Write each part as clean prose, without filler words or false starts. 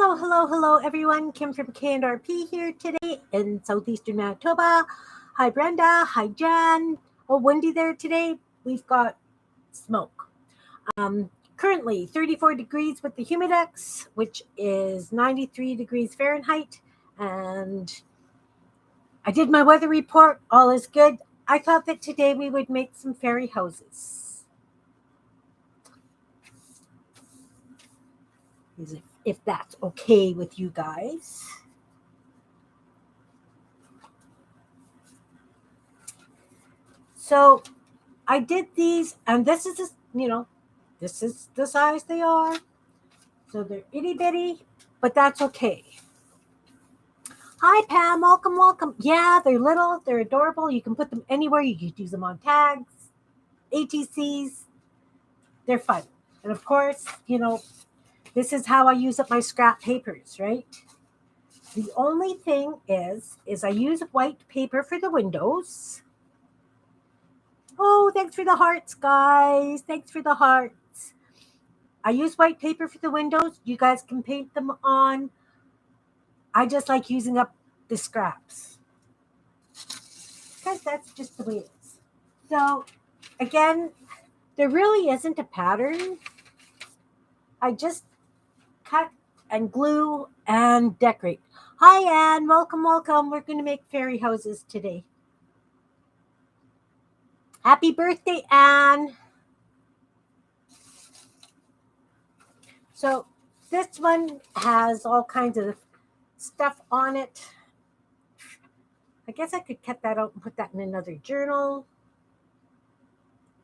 Hello, everyone. Kim from K&RP here today in southeastern Manitoba. Hi, Brenda. Hi, Jen. Oh, windy there today. We've got smoke. Currently 34 degrees with the humidex, which is 93 degrees Fahrenheit. And I did my weather report. All is good. I thought that today we would make some fairy houses. If that's okay with you guys. So I did these, and this is this is the size they are. So they're itty bitty, but that's okay. Hi, Pam. Welcome. Yeah, they're little. They're adorable. You can put them anywhere. You can use them on tags, ATCs. They're fun. And of course, this is how I use up my scrap papers, right? The only thing is I use white paper for the windows. Oh, thanks for the hearts, guys. Thanks for the hearts. I use white paper for the windows. You guys can paint them on. I just like using up the scraps, because that's just the way it is. So, again, there really isn't a pattern. I just cut and glue and decorate. Hi, Anne. Welcome. We're going to make fairy houses today. Happy birthday, Anne. So, this one has all kinds of stuff on it. I guess I could cut that out and put that in another journal.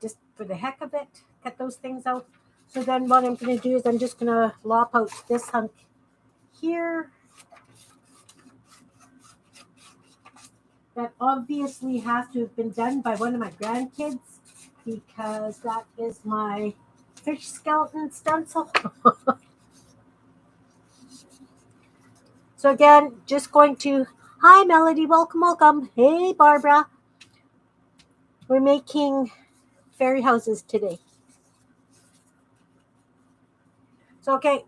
Just for the heck of it, cut those things out. So then what I'm going to do is I'm just going to lop out this hunk here. That obviously has to have been done by one of my grandkids, because that is my fish skeleton stencil. So again, just going to, hi Melody, welcome. Hey Barbara. We're making fairy houses today. So okay,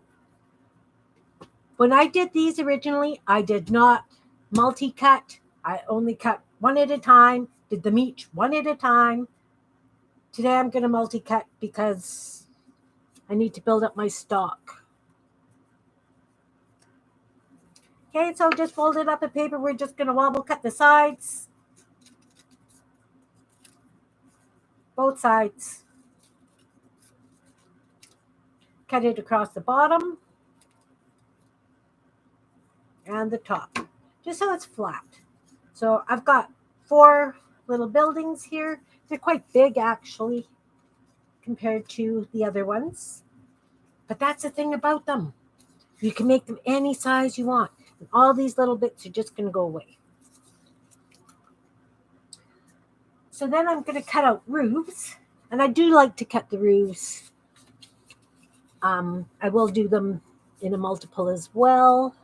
when I did these originally, I did not multi-cut. I only cut one at a time, did them each one at a time. Today I'm going to multi-cut because I need to build up my stock. Okay, so just folded up a paper. We're just going to wobble cut the sides. Both sides. Cut it across the bottom and the top, just so it's flat. So I've got 4 little buildings here. They're quite big, actually, compared to the other ones. But that's the thing about them. You can make them any size you want. And all these little bits are just going to go away. So then I'm going to cut out roofs. And I do like to cut the roofs. I will do them in a multiple as well.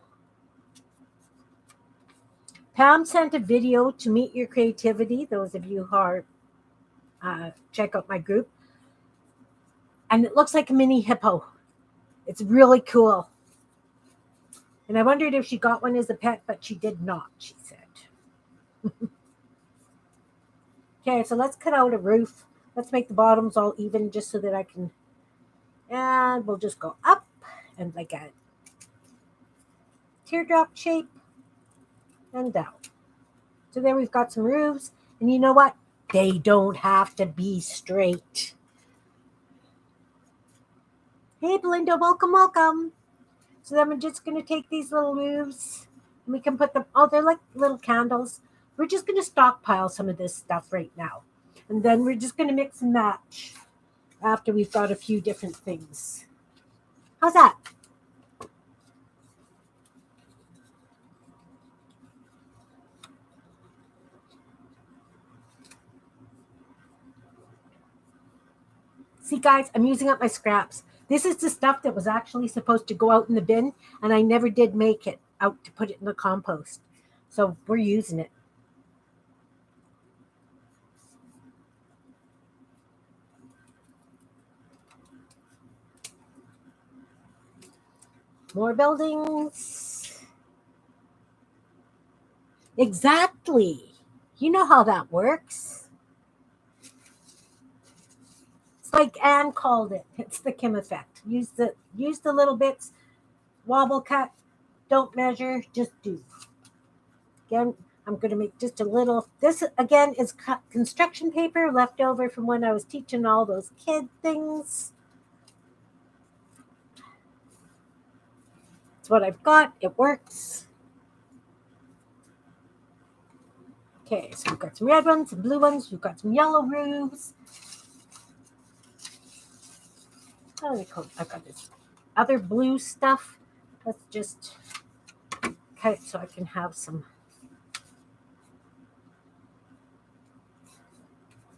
Pam sent a video to Meet Your Creativity, those of you who are check out my group. And it looks like a mini hippo. It's really cool. And I wondered if she got one as a pet, but she did not, she said. Okay, so let's cut out a roof. Let's make the bottoms all even just so that I can, and we'll just go up and like a teardrop shape and down. So there we've got some roofs. And you know what? They don't have to be straight. Hey, Belinda, welcome. So then we're just going to take these little roofs and we can put them, oh, they're like little candles. We're just going to stockpile some of this stuff right now. And then we're just going to mix and match after we've got a few different things. How's that? See, guys, I'm using up my scraps. This is the stuff that was actually supposed to go out in the bin, and I never did make it out to put it in the compost. So we're using it. More buildings. Exactly. You know how that works. It's like Anne called it. It's the Kim effect. Use the little bits, wobble cut, don't measure, just do. Again, I'm going to make just a little. This again is construction paper left over from when I was teaching all those kid things. It's what I've got. It works. Okay, so we've got some red ones, some blue ones. We've got some yellow roofs. I've got this other blue stuff. Let's just cut it so I can have some.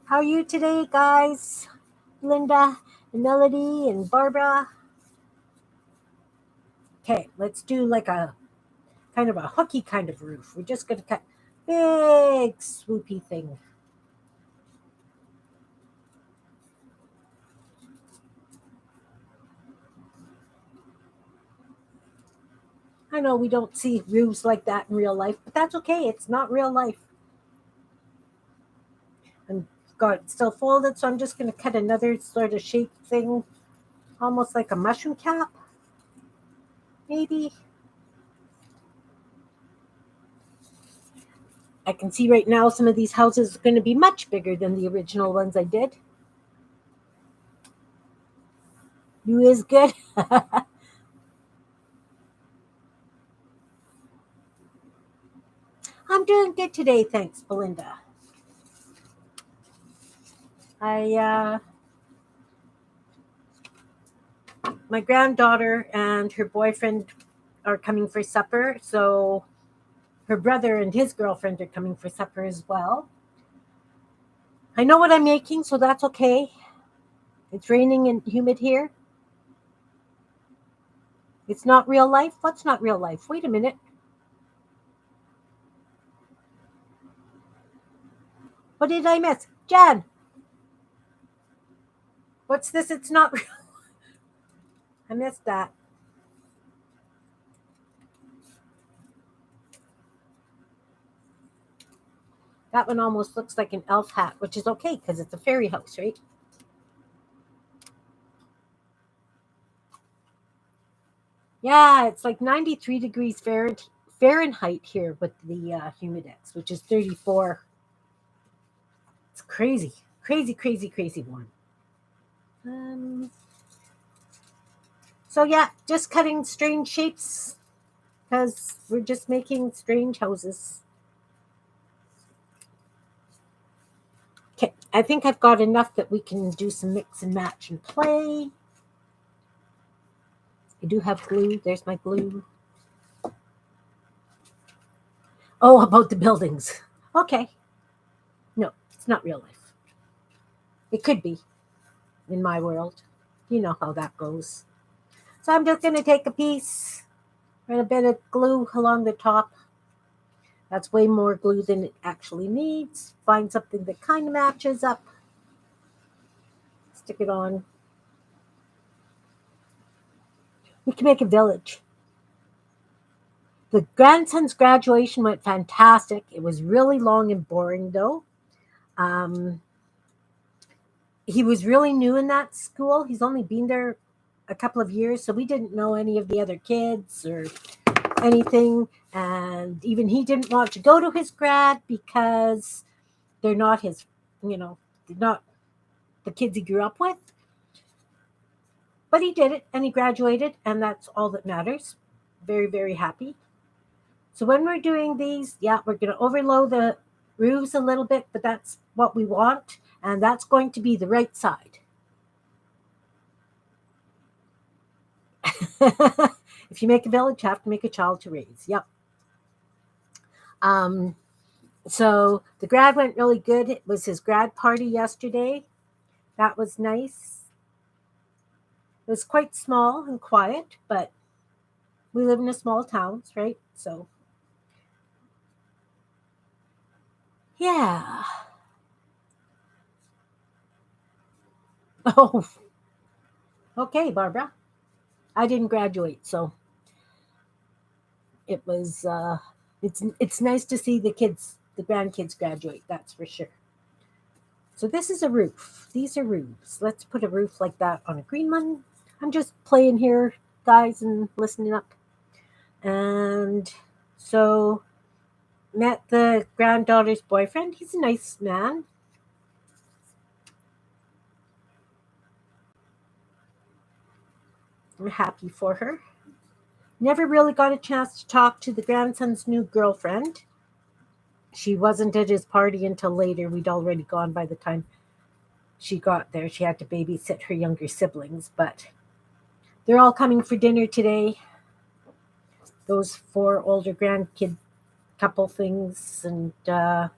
How are you today, guys? Linda and Melody and Barbara. Okay, let's do like a kind of a hooky kind of roof. We're just going to cut big swoopy thing. I know we don't see roofs like that in real life, but that's okay. It's not real life. And got it still folded, so I'm just going to cut another sort of shape thing, almost like a mushroom cap, maybe. I can see right now some of these houses are going to be much bigger than the original ones I did. You is good. I'm doing good today, thanks, Belinda. My granddaughter and her boyfriend are coming for supper, so her brother and his girlfriend are coming for supper as well. I know what I'm making, so that's okay. It's raining and humid here. It's not real life. What's not real life? Wait a minute. What did I miss? Jan, what's this? It's not real. I missed that. That one almost looks like an elf hat, which is okay because it's a fairy house, right? Yeah, it's like 93 degrees Fahrenheit here with the humidex, which is 34. It's crazy, crazy, crazy, crazy warm. So yeah, just cutting strange shapes because we're just making strange houses. Okay, I think I've got enough that we can do some mix and match and play. I do have glue. There's my glue. Oh, about the buildings. Okay. No, it's not real life. It could be in my world. You know how that goes. So I'm just going to take a piece and a bit of glue along the top. That's way more glue than it actually needs. Find something that kind of matches up. Stick it on. We can make a village. The grandson's graduation went fantastic. It was really long and boring, though. Um, he was really new in that school. He's only been there a couple of years, so we didn't know any of the other kids or anything. And even he didn't want to go to his grad because they're not his, they're not the kids he grew up with. But he did it and he graduated, and that's all that matters. Very, very happy. So when we're doing these, yeah, we're going to overload the roofs a little bit, but that's what we want, and that's going to be the right side. If you make a village, you have to make a child to raise. Yep. So the grad went really good. It was his grad party yesterday. That was nice. It was quite small and quiet, but we live in a small town, right? So, yeah. Oh, okay, Barbara. I didn't graduate, so it was it's nice to see the grandkids graduate, that's for sure. So this is a roof. These are roofs. Let's put a roof like that on a green one. I'm just playing here, guys, and listening up. And so met the granddaughter's boyfriend. He's a nice man. I'm happy for her. Never really got a chance to talk to the grandson's new girlfriend. She wasn't at his party until later. We'd already gone by the time she got there. She had to babysit her younger siblings, but they're all coming for dinner today. Those four older grandkid couple things, and yeah.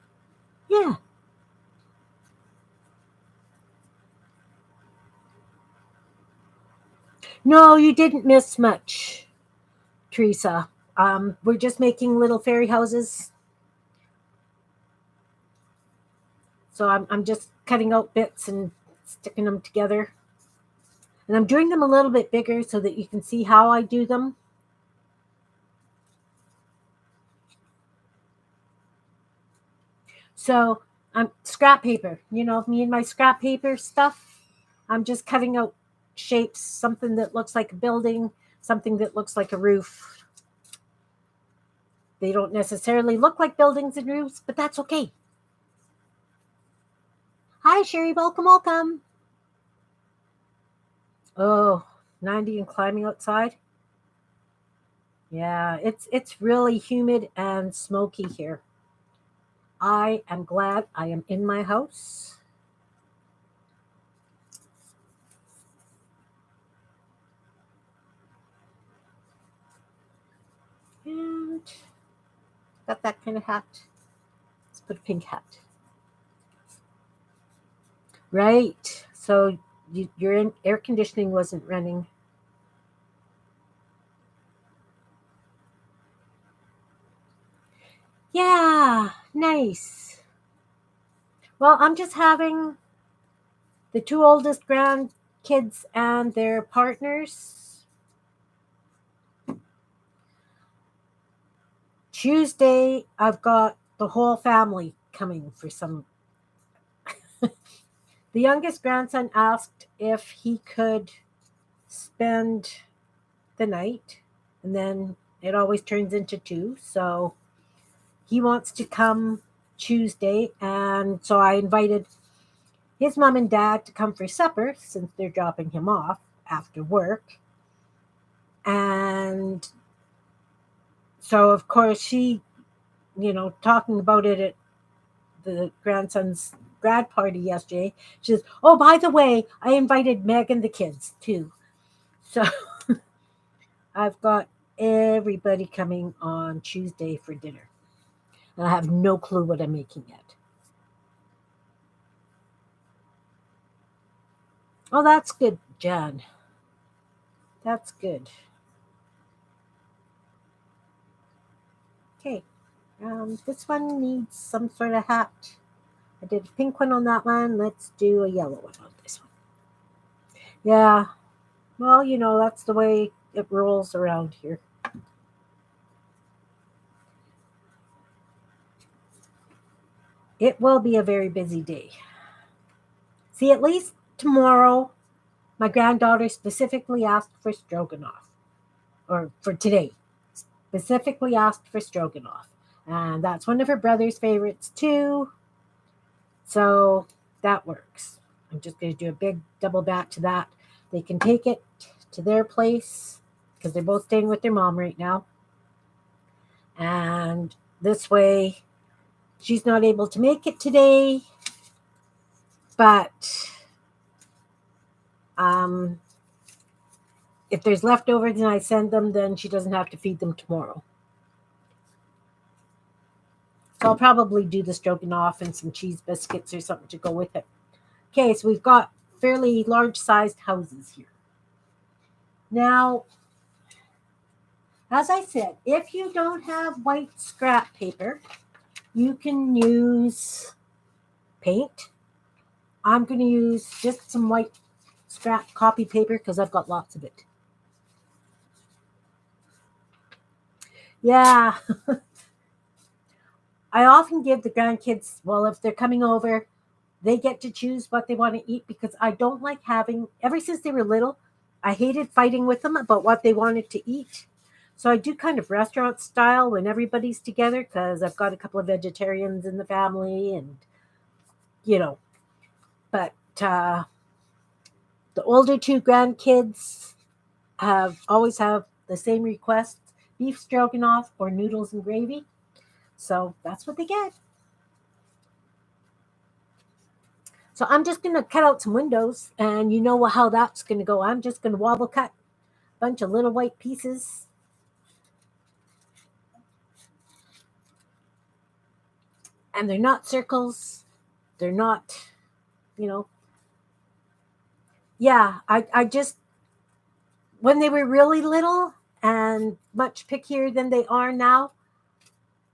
No, you didn't miss much, Teresa. We're just making little fairy houses. So I'm just cutting out bits and sticking them together. And I'm doing them a little bit bigger so that you can see how I do them. So I'm scrap paper. You know, me and my scrap paper stuff. I'm just cutting out shapes, something that looks like a building, something that looks like a roof. They don't necessarily look like buildings and roofs, but that's okay. Hi, Sherry. Welcome, welcome. Oh, 90 and climbing outside. Yeah, it's really humid and smoky here. I am glad I am in my house. And got that kind of hat. Let's put a pink hat. Right. So your air conditioning wasn't running. Yeah, nice. Well, I'm just having the two oldest grandkids and their partners. Tuesday, I've got the whole family coming for some. The youngest grandson asked if he could spend the night, and then it always turns into two. So he wants to come Tuesday, and so I invited his mom and dad to come for supper since they're dropping him off after work. And so, of course, she, talking about it at the grandson's grad party yesterday, she says, "Oh, by the way, I invited Meg and the kids too." So I've got everybody coming on Tuesday for dinner. And I have no clue what I'm making yet. Oh, that's good, Jan. That's good. Okay. This one needs some sort of hat. I did a pink one on that one. Let's do a yellow one on this one. Yeah. Well, that's the way it rolls around here. It will be a very busy day. See, at least tomorrow, my granddaughter specifically asked for stroganoff, or for today, specifically asked for stroganoff. And that's one of her brother's favorites too. So that works. I'm just going to do a big double back to that. They can take it to their place because they're both staying with their mom right now. And this way, she's not able to make it today, but if there's leftovers and I send them, then she doesn't have to feed them tomorrow. So I'll probably do the stroganoff and some cheese biscuits or something to go with it. Okay, so we've got fairly large-sized houses here. Now, as I said, if you don't have white scrap paper, you can use paint. I'm going to use just some white scrap copy paper because I've got lots of it. Yeah. I often give the grandkids, well, if they're coming over, they get to choose what they want to eat because I don't like having, ever since they were little, I hated fighting with them about what they wanted to eat. So I do kind of restaurant style when everybody's together because I've got a couple of vegetarians in the family and, you know, but the older two grandkids have always have the same request: beef stroganoff or noodles and gravy. So that's what they get. So I'm just going to cut out some windows, and you know how that's going to go. I'm just going to wobble cut a bunch of little white pieces, and they're not circles. They're not, you know. Yeah, I just, when they were really little and much pickier than they are now,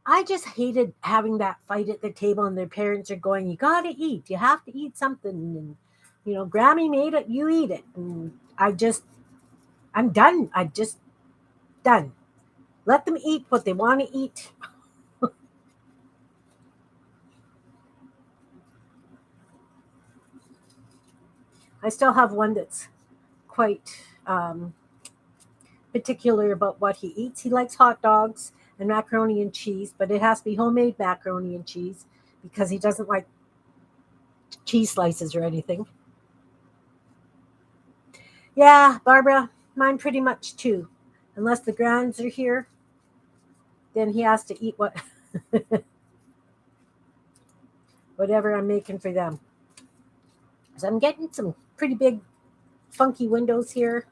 I just hated having that fight at the table, and their parents are going, "You got to eat. You have to eat something." And, Grammy made it, you eat it. And I'm done. I just done. Let them eat what they want to eat. I still have one that's quite particular about what he eats. He likes hot dogs and macaroni and cheese, but it has to be homemade macaroni and cheese because he doesn't like cheese slices or anything. Yeah, Barbara, mine pretty much too. Unless the grands are here, then he has to eat whatever I'm making for them. So I'm getting some pretty big, funky windows here.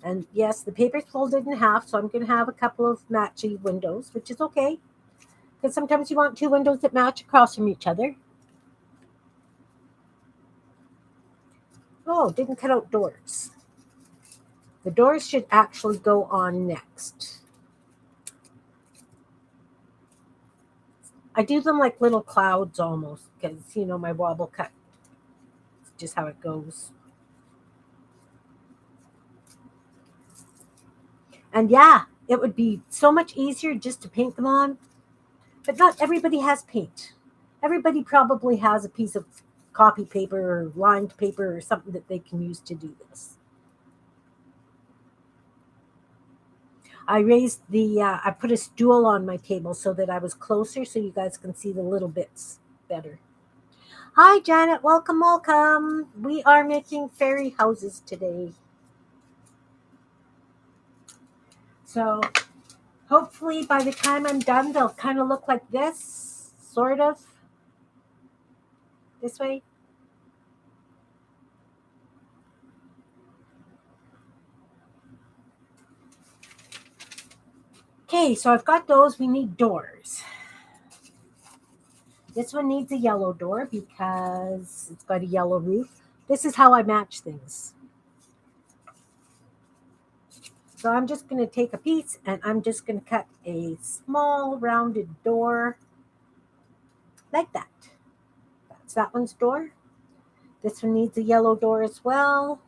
And yes, the paper's folded in half, so I'm going to have a couple of matchy windows, which is okay. Because sometimes you want two windows that match across from each other. Oh, didn't cut out doors. The doors should actually go on next. I do them like little clouds almost because, my wobble cut. It's just how it goes. And yeah, it would be so much easier just to paint them on. But not everybody has paint. Everybody probably has a piece of copy paper or lined paper or something that they can use to do this. I put a stool on my table so that I was closer so you guys can see the little bits better. Hi, Janet. Welcome, welcome. We are making fairy houses today. So hopefully by the time I'm done, they'll kind of look like this, sort of, this way. Okay, so I've got those. We need doors. This one needs a yellow door because it's got a yellow roof. This is how I match things. So I'm just going to take a piece and I'm just going to cut a small rounded door like that. That's that one's door. This one needs a yellow door as well.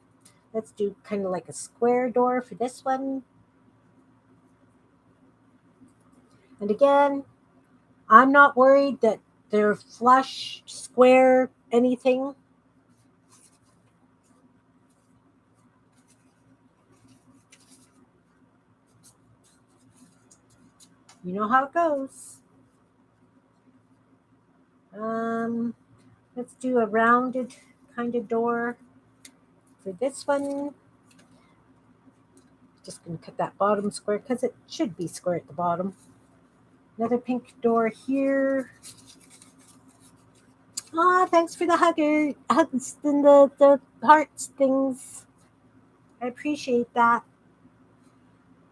Let's do kind of like a square door for this one. And again, I'm not worried that they're flush, square, anything. You know how it goes. Um, let's do a rounded kind of door for this one. Just going to cut that bottom square because it should be square at the bottom. Another pink door here. Ah, thanks for the hugs and the hearts things. I appreciate that.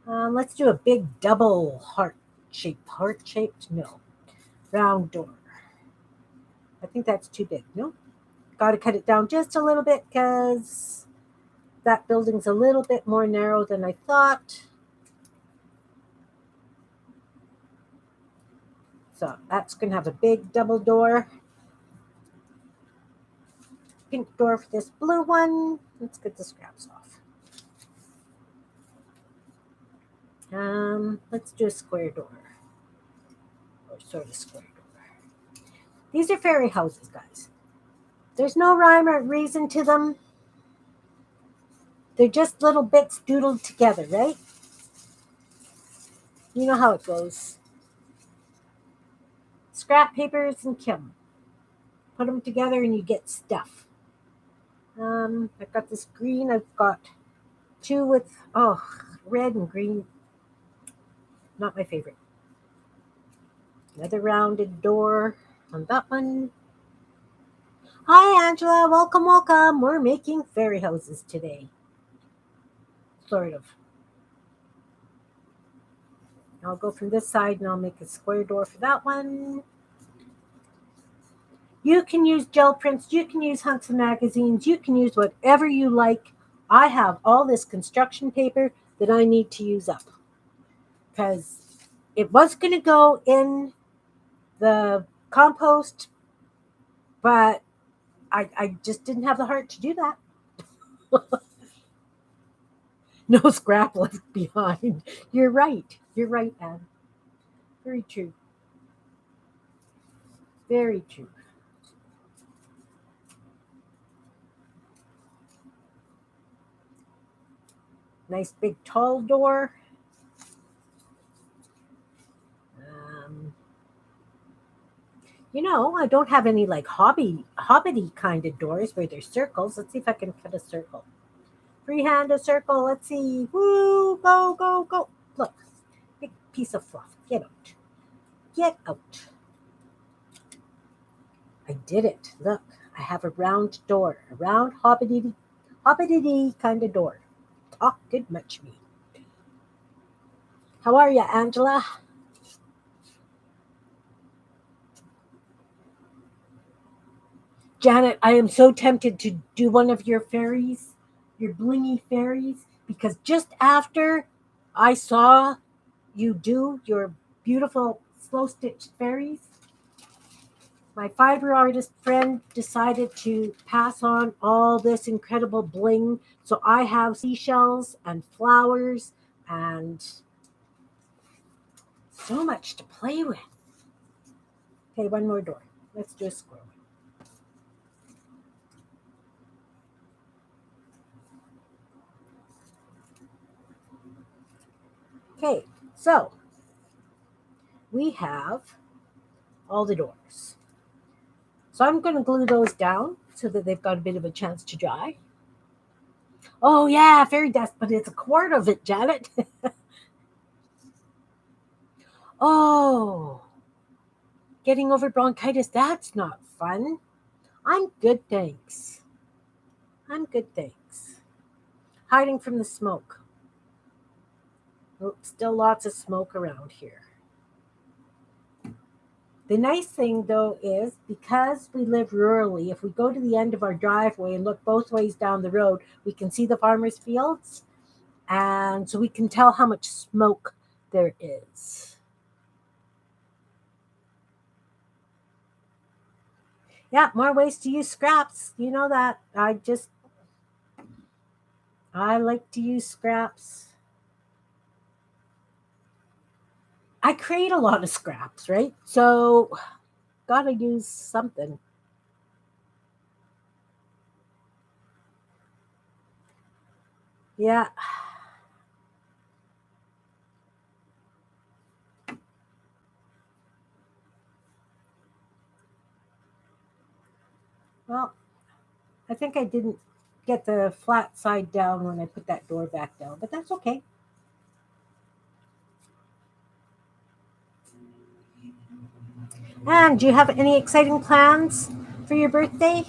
Let's do a big double heart shape. Heart shaped? No. Round door. I think that's too big. No. Got to cut it down just a little bit because that building's a little bit more narrow than I thought. So that's going to have a big double door. Pink door for this blue one. Let's get the scraps off. Let's do a square door, or sort of square door. These are fairy houses, guys. There's no rhyme or reason to them. They're just little bits doodled together, right? You know how it goes. Scrap papers and kiln. Put them together and you get stuff. I've got this green. I've got two with, red and green. Not my favorite. Another rounded door on that one. Hi, Angela. Welcome, welcome. We're making fairy houses today. Sort of. I'll go from this side and I'll make a square door for that one. You can use gel prints. You can use hunks of magazines. You can use whatever you like. I have all this construction paper that I need to use up. Because it was going to go in the compost, but I just didn't have the heart to do that. No scrap left behind. You're right. You're right, Anne. Very true. Very true. Nice big tall door. I don't have any like hobbity kind of doors where there's circles. Let's see if I can cut a circle. Freehand a circle. Let's see. Woo! Go, go, go. Look. Big piece of fluff. Get out. Get out. I did it. Look. I have a round door. A round hobbity kind of door. Talk good much me. How are you, Angela? Janet, I am so tempted to do one of your fairies, your blingy fairies, because just after I saw you do your beautiful slow stitched fairies, my fiber artist friend decided to pass on all this incredible bling. So I have seashells and flowers and so much to play with. Okay, one more door. Let's do a square one. Okay, so we have all the doors. So I'm going to glue those down so that they've got a bit of a chance to dry. Oh, yeah, fairy dust, but it's a quart of it, Janet. Oh, getting over bronchitis, that's not fun. I'm good, thanks. I'm good, thanks. Hiding from the smoke. Oh, still lots of smoke around here. The nice thing, though, is because we live rurally, if we go to the end of our driveway and look both ways down the road, we can see the farmers' fields. And so we can tell how much smoke there is. Yeah, more ways to use scraps. You know that. I like to use scraps. I create a lot of scraps, right? So, gotta use something. Yeah. Well, I think I didn't get the flat side down when I put that door back down, but that's okay. And do you have any exciting plans for your birthday?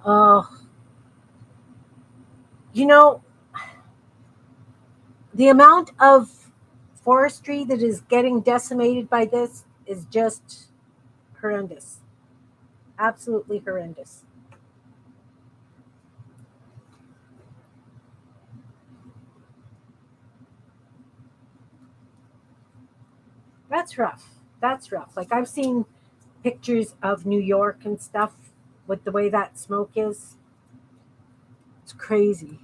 Oh, you know, the amount of forestry that is getting decimated by this is just horrendous. Absolutely horrendous. That's rough. That's rough. Like I've seen pictures of New York and stuff. with the way that smoke is. It's crazy.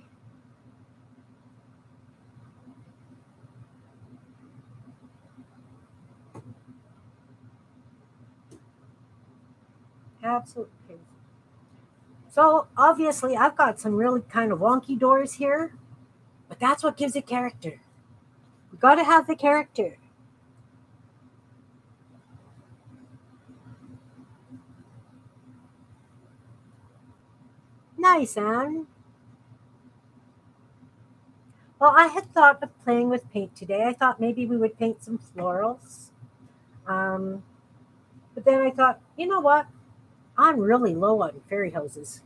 Absolutely crazy. So obviously, I've got some really kind of wonky doors here, but that's what gives it character. You got to have the character. Nice, Anne. Well, I had thought of playing with paint today. I thought maybe we would paint some florals. Um, but then I thought, you know what? I'm really low on fairy houses.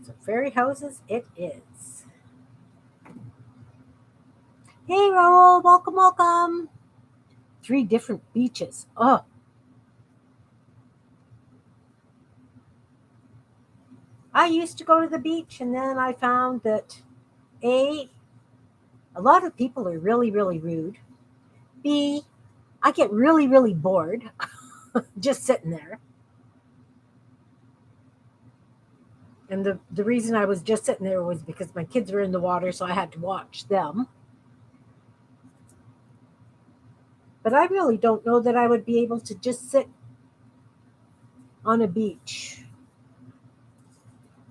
So fairy houses it is. Hey, Raoul, welcome, welcome. 3 different beaches. Oh, I used to go to the beach, and then I found that A, a lot of people are really, really rude. B, I get really, really bored just sitting there. And the reason I was just sitting there was because my kids were in the water, so I had to watch them. But I really don't know that I would be able to just sit on a beach.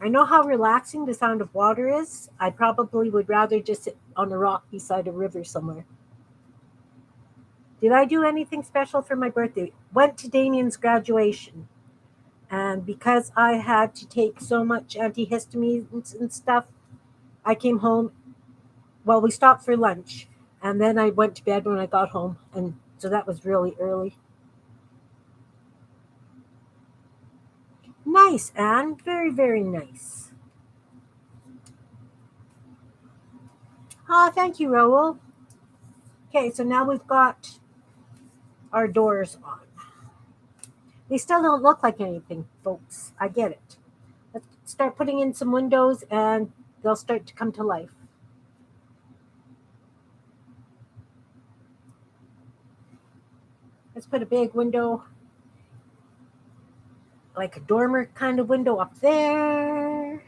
I know how relaxing the sound of water is. I probably would rather just sit on a rock beside a river somewhere. Did I do anything special for my birthday? Went to Damien's graduation. And because I had to take so much antihistamines and stuff, I came home. Well, we stopped for lunch. And then I went to bed when I got home. And so that was really early. Nice, Anne. Very, very nice. Ah, thank you, Raoul. Okay, so now we've got our doors on. They still don't look like anything, folks. I get it. Let's start putting in some windows and they'll start to come to life. Let's put a big window, like a dormer kind of window up there.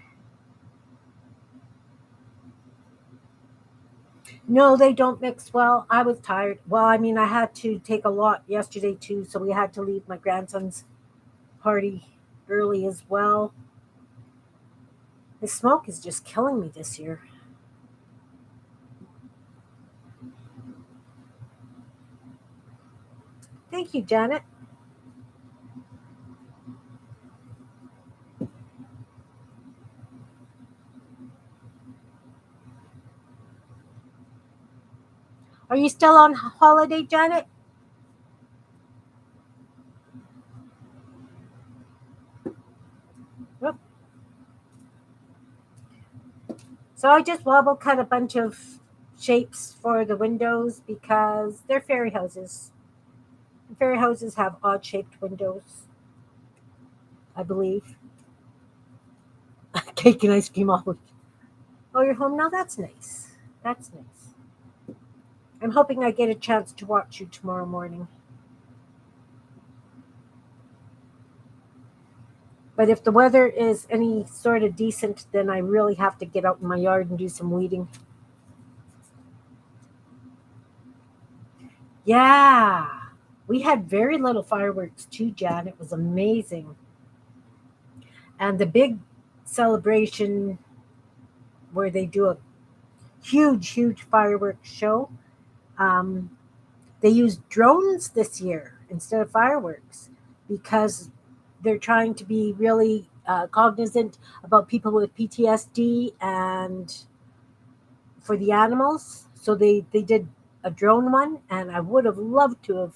No, they don't mix well. I was tired. Well, I mean, I had to take a lot yesterday too, so we had to leave my grandson's party early as well. The smoke is just killing me this year. Thank you, Janet. Are you still on holiday, Janet? Yep. So I just wobble cut a bunch of shapes for the windows because they're fairy houses. Fairy houses have odd shaped windows, I believe. Cake and ice cream all. Oh, you're home now? That's nice. That's nice. I'm hoping I get a chance to watch you tomorrow morning. But if the weather is any sort of decent, then I really have to get out in my yard and do some weeding. Yeah. We had very little fireworks too, Jan. It was amazing. And the big celebration where they do a huge, huge fireworks show, um, they used drones this year instead of fireworks because they're trying to be really cognizant about people with PTSD and for the animals. So they did a drone one, and I would have loved to have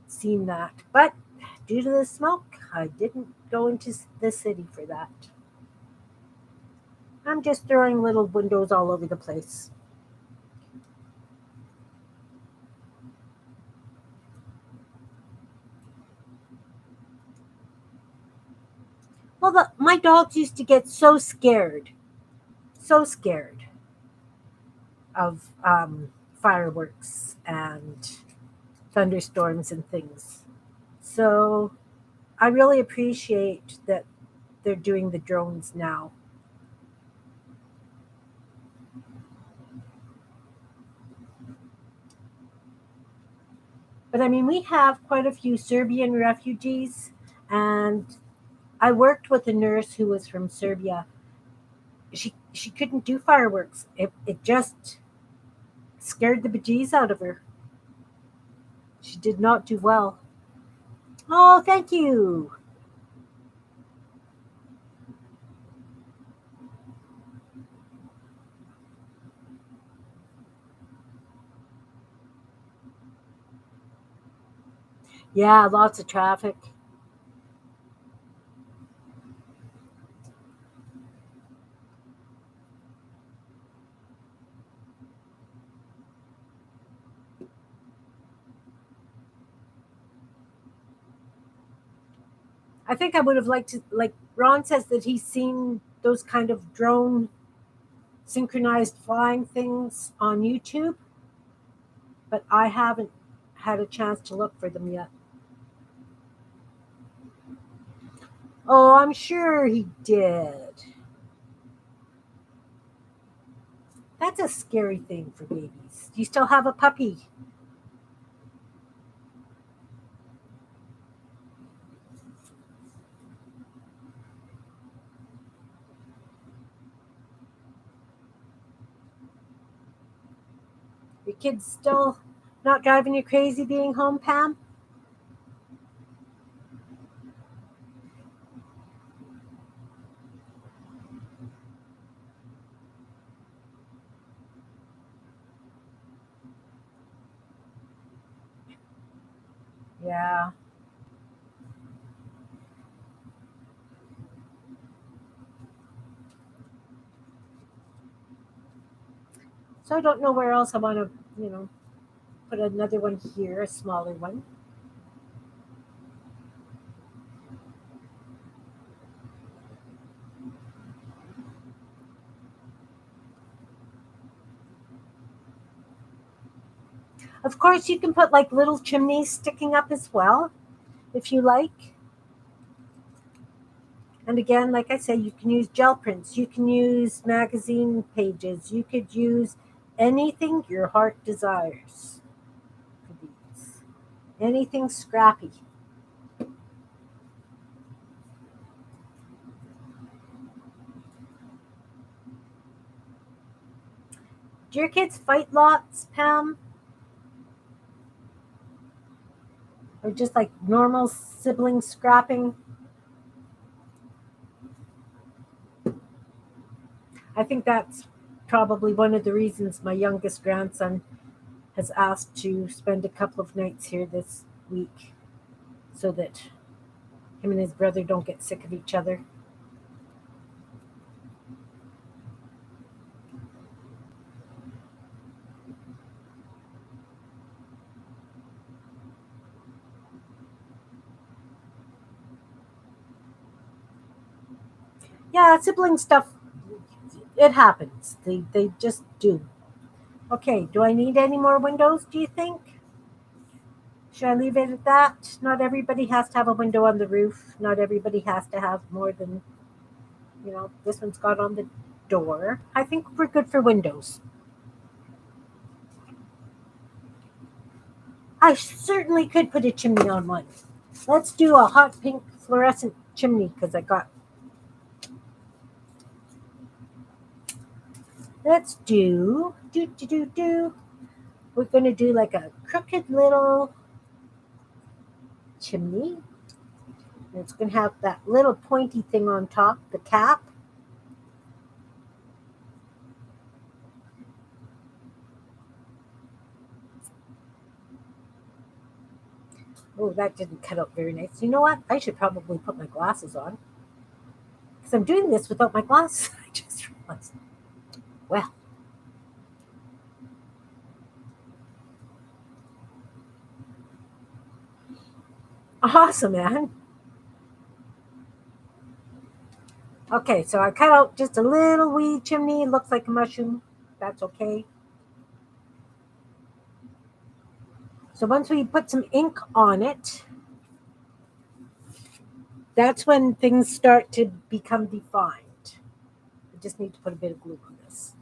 seen that. But due to the smoke, I didn't go into the city for that. I'm just throwing little windows all over the place. Well, my dogs used to get so scared. So scared. of fireworks and thunderstorms and things. So I really appreciate that they're doing the drones now. But I mean, we have quite a few Serbian refugees, and I worked with a nurse who was from Serbia. She couldn't do fireworks. It just scared the bejesus out of her. She did not do well. Oh, thank you. Yeah, lots of traffic. I think I would have liked to, like Ron says that he's seen those kind of drone synchronized flying things on YouTube, but I haven't had a chance to look for them yet. Oh, I'm sure he did. That's a scary thing for babies. You still have a puppy. Your kid's still not driving you crazy being home, Pam? Yeah. So I don't know where else I want to, put another one here, a smaller one. Of course, you can put like little chimneys sticking up as well, if you like. And again, like I said, you can use gel prints, you can use magazine pages, you could use anything your heart desires for these. Anything scrappy. Do your kids fight lots, Pam? Or just like normal sibling scrapping? I think that's probably one of the reasons my youngest grandson has asked to spend a couple of nights here this week so that him and his brother don't get sick of each other. Yeah, sibling stuff, it happens. They just do. Okay, do I need any more windows, do you think? Should I leave it at that? Not everybody has to have a window on the roof. Not everybody has to have more than, this one's got on the door. I think we're good for windows. I certainly could put a chimney on one. Let's do a hot pink fluorescent chimney because I got. Let's do. We're going to do like a crooked little chimney. And it's going to have that little pointy thing on top, the cap. Oh, that didn't cut out very nice. You know what? I should probably put my glasses on because I'm doing this without my glasses. I just realized. Well, awesome, man. Okay, so I cut out just a little wee chimney. Looks like a mushroom. That's okay. So once we put some ink on it, that's when things start to become defined. I just need to put a bit of glue on this.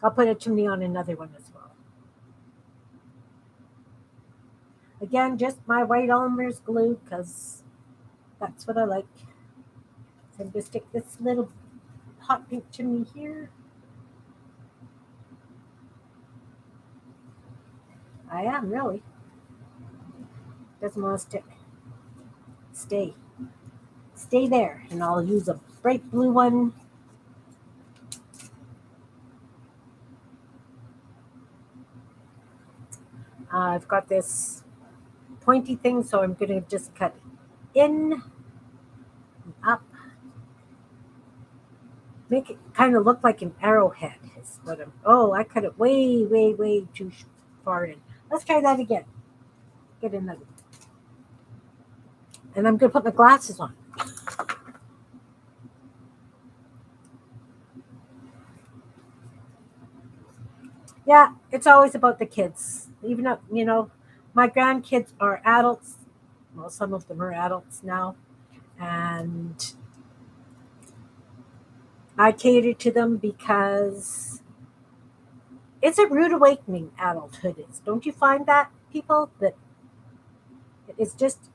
I'll put a chimney on another one as well. Again, just my white Elmer's glue because that's what I like. So I'm going to stick this little hot pink chimney here. I am, really. Doesn't want to stick. Stay. Stay there. And I'll use a bright blue one. I've got this pointy thing, so I'm going to just cut in and up. Make it kind of look like an arrowhead. Is what I cut it way, way, way too far in. Let's try that again. Get another one. And I'm going to put my glasses on. Yeah, it's always about the kids. Even though, my grandkids are adults. Well, some of them are adults now. And I cater to them because it's a rude awakening, adulthood is. Don't you find that, people? That it's just,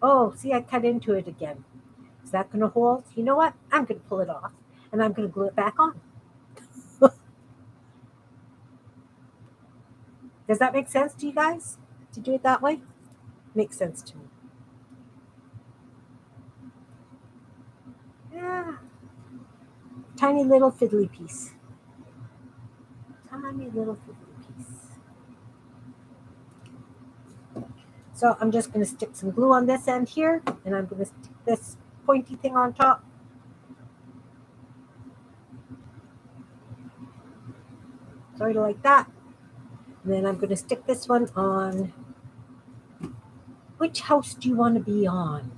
oh, see, I cut into it again. Is that going to hold? You know what? I'm going to pull it off and I'm going to glue it back on. Does that make sense to you guys? To do it that way? Makes sense to me. Yeah. Tiny little fiddly piece. Tiny little fiddly piece. So I'm just going to stick some glue on this end here, and I'm going to stick this pointy thing on top. Sort of like that. And then I'm going to stick this one on. Which house do you want to be on?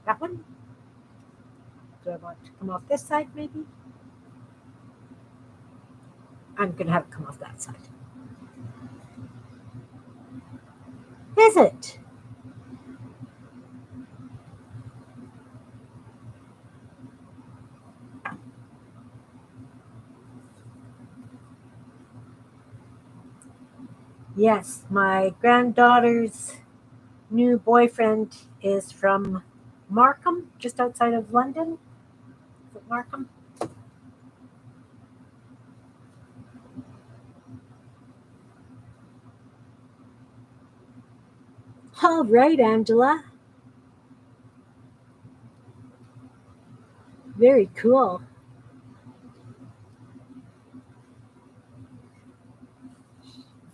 That one? Do I want to come off this side, maybe? I'm going to have it come off that side. Is it? Yes, my granddaughter's new boyfriend is from Markham, just outside of London. Is it Markham? All right, Angela. Very cool.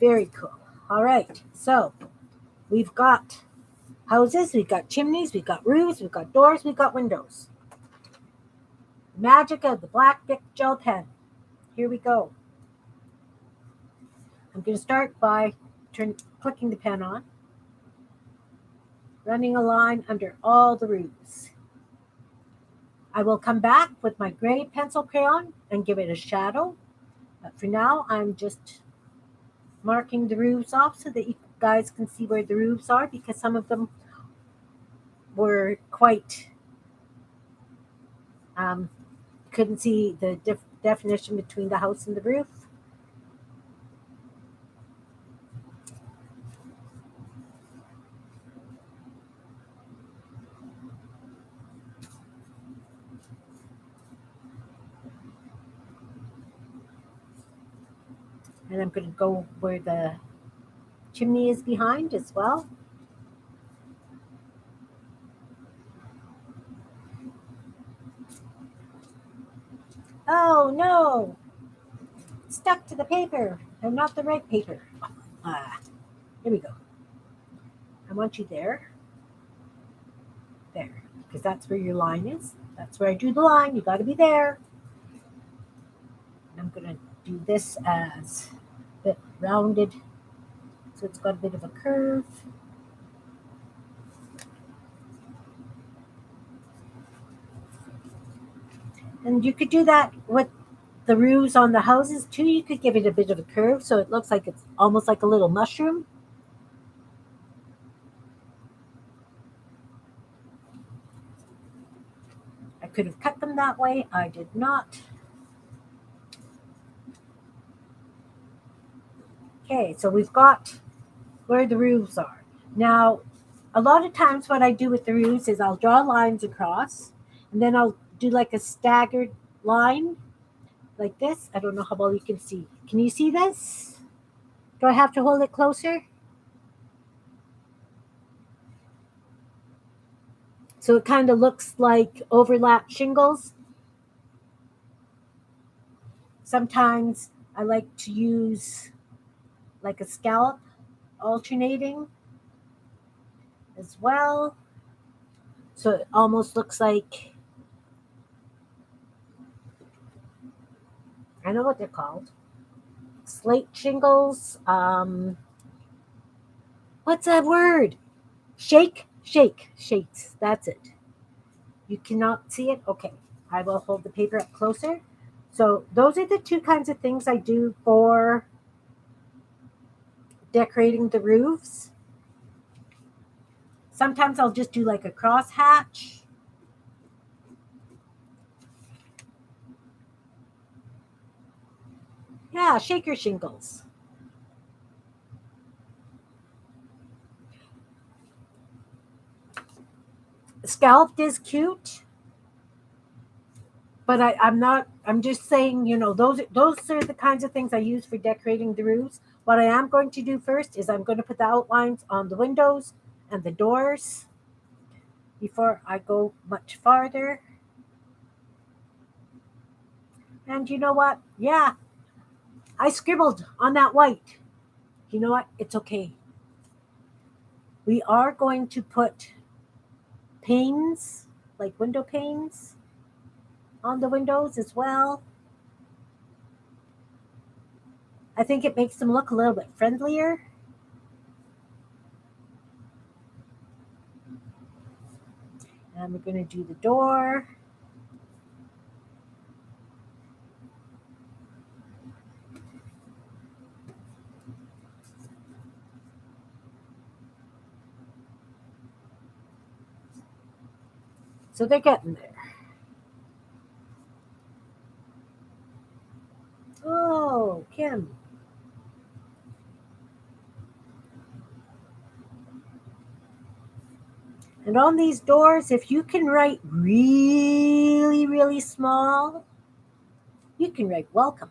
Very cool. All right. So we've got houses, we've got chimneys, we've got roofs, we've got doors, we've got windows. Magic of the black Bic gel pen. Here we go. I'm going to start by clicking the pen on, running a line under all the roofs. I will come back with my gray pencil crayon and give it a shadow. But for now, I'm just marking the roofs off so that you guys can see where the roofs are, because some of them were quite couldn't see the definition between the house and the roof. And I'm going to go where the chimney is behind as well. Oh no! It's stuck to the paper and not the right paper. Here we go. I want you there. There. Because that's where your line is. That's where I drew the line. You got to be there. And I'm going to do this as a bit rounded, so it's got a bit of a curve. And you could do that with the roofs on the houses too, you could give it a bit of a curve so it looks like it's almost like a little mushroom. I could have cut them that way. I did not. Okay, so we've got where the roofs are. Now, a lot of times what I do with the roofs is I'll draw lines across and then I'll do like a staggered line like this. I don't know how well you can see. Can you see this? Do I have to hold it closer? So it kind of looks like overlap shingles. Sometimes I like to use like a scallop alternating as well. So it almost looks like, I know what they're called, slate shingles. What's that word? Shakes. That's it. You cannot see it? Okay. I will hold the paper up closer. So those are the two kinds of things I do for decorating the roofs. Sometimes I'll just do like a cross hatch. Yeah, shaker shingles. Scalloped is cute, but I'm not. I'm just saying, those are the kinds of things I use for decorating the roofs. What I am going to do first is I'm going to put the outlines on the windows and the doors before I go much farther. And you know what? Yeah, I scribbled on that white. You know what? It's okay. We are going to put panes, like window panes, on the windows as well. I think it makes them look a little bit friendlier. And we're going to do the door. So they're getting there. Oh, Kim. And on these doors, if you can write really, really small, you can write welcome.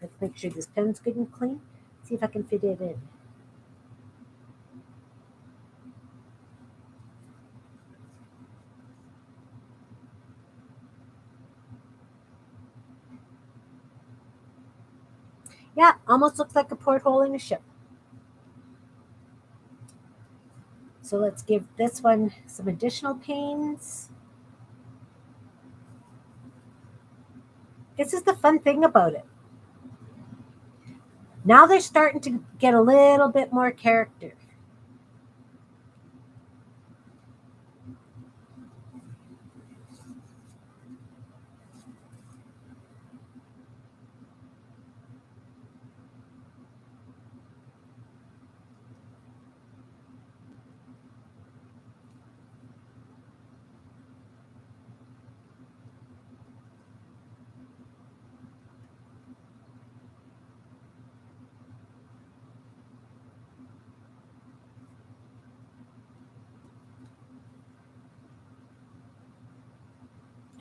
Let's make sure this pen's good and clean. See if I can fit it in. Yeah, almost looks like a porthole in a ship. So let's give this one some additional panes. This is the fun thing about it. Now they're starting to get a little bit more character.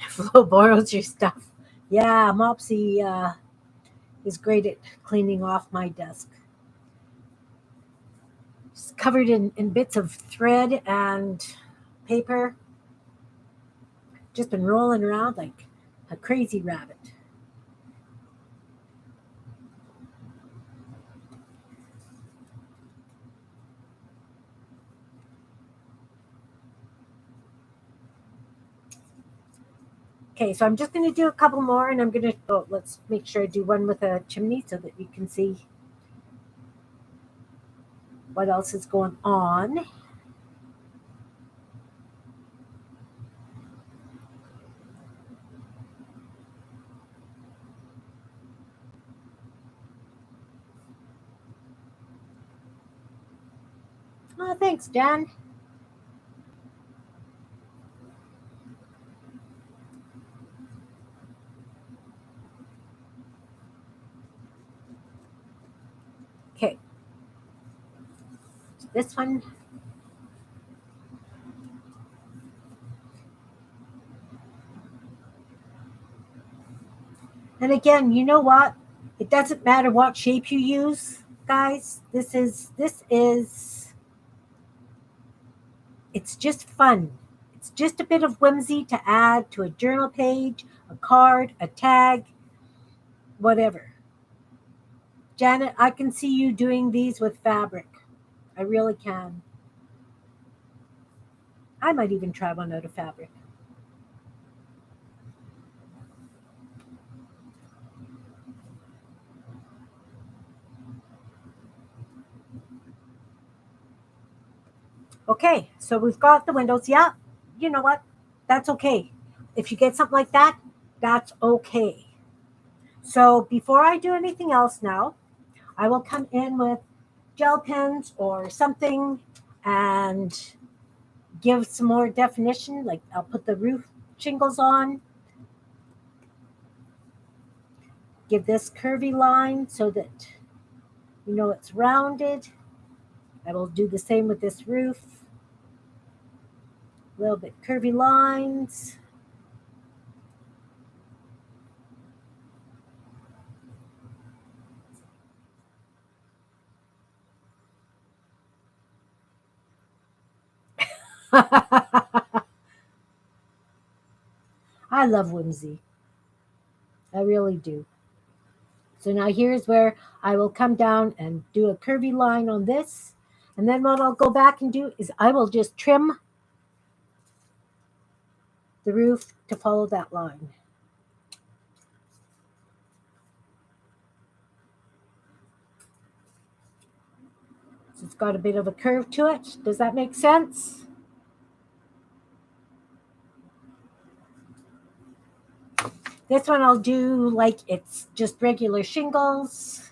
Flo borrows your stuff. Yeah, Mopsy is great at cleaning off my desk. It's covered in bits of thread and paper. Just been rolling around like a crazy rabbit. Okay, so I'm just going to do a couple more and I'm going to, let's make sure I do one with a chimney so that you can see what else is going on. Oh, thanks, Dan. Okay, this one. And again, you know what? It doesn't matter what shape you use, guys. It's just fun. It's just a bit of whimsy to add to a journal page, a card, a tag, whatever. Janet, I can see you doing these with fabric. I really can. I might even try one out of fabric. Okay, so we've got the windows. Yeah, you know what? That's okay. If you get something like that, that's okay. So before I do anything else now, I will come in with gel pens or something and give some more definition. Like I'll put the roof shingles on, give this curvy line so that you know it's rounded. I will do the same with this roof. A little bit curvy lines. I love whimsy. I really do. So now here's where I will come down and do a curvy line on this. And then what I'll go back and do is I will just trim the roof to follow that line. So it's got a bit of a curve to it. Does that make sense? This one I'll do like it's just regular shingles.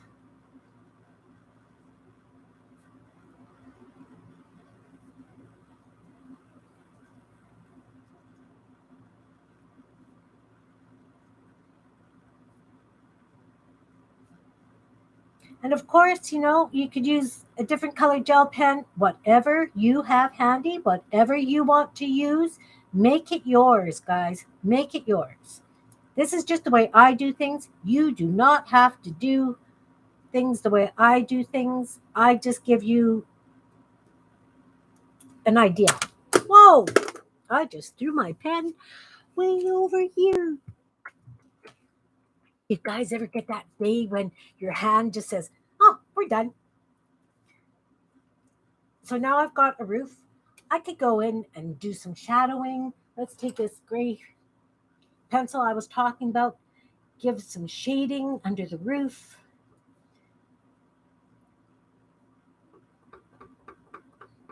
And of course, you know, you could use a different color gel pen, whatever you have handy, whatever you want to use, make it yours, guys. Make it yours. This is just the way I do things. You do not have to do things the way I do things. I just give you an idea. Whoa! I just threw my pen way over here. You guys ever get that day when your hand just says, oh, we're done? So now I've got a roof. I could go in and do some shadowing. Let's take this gray pencil I was talking about, give some shading under the roof.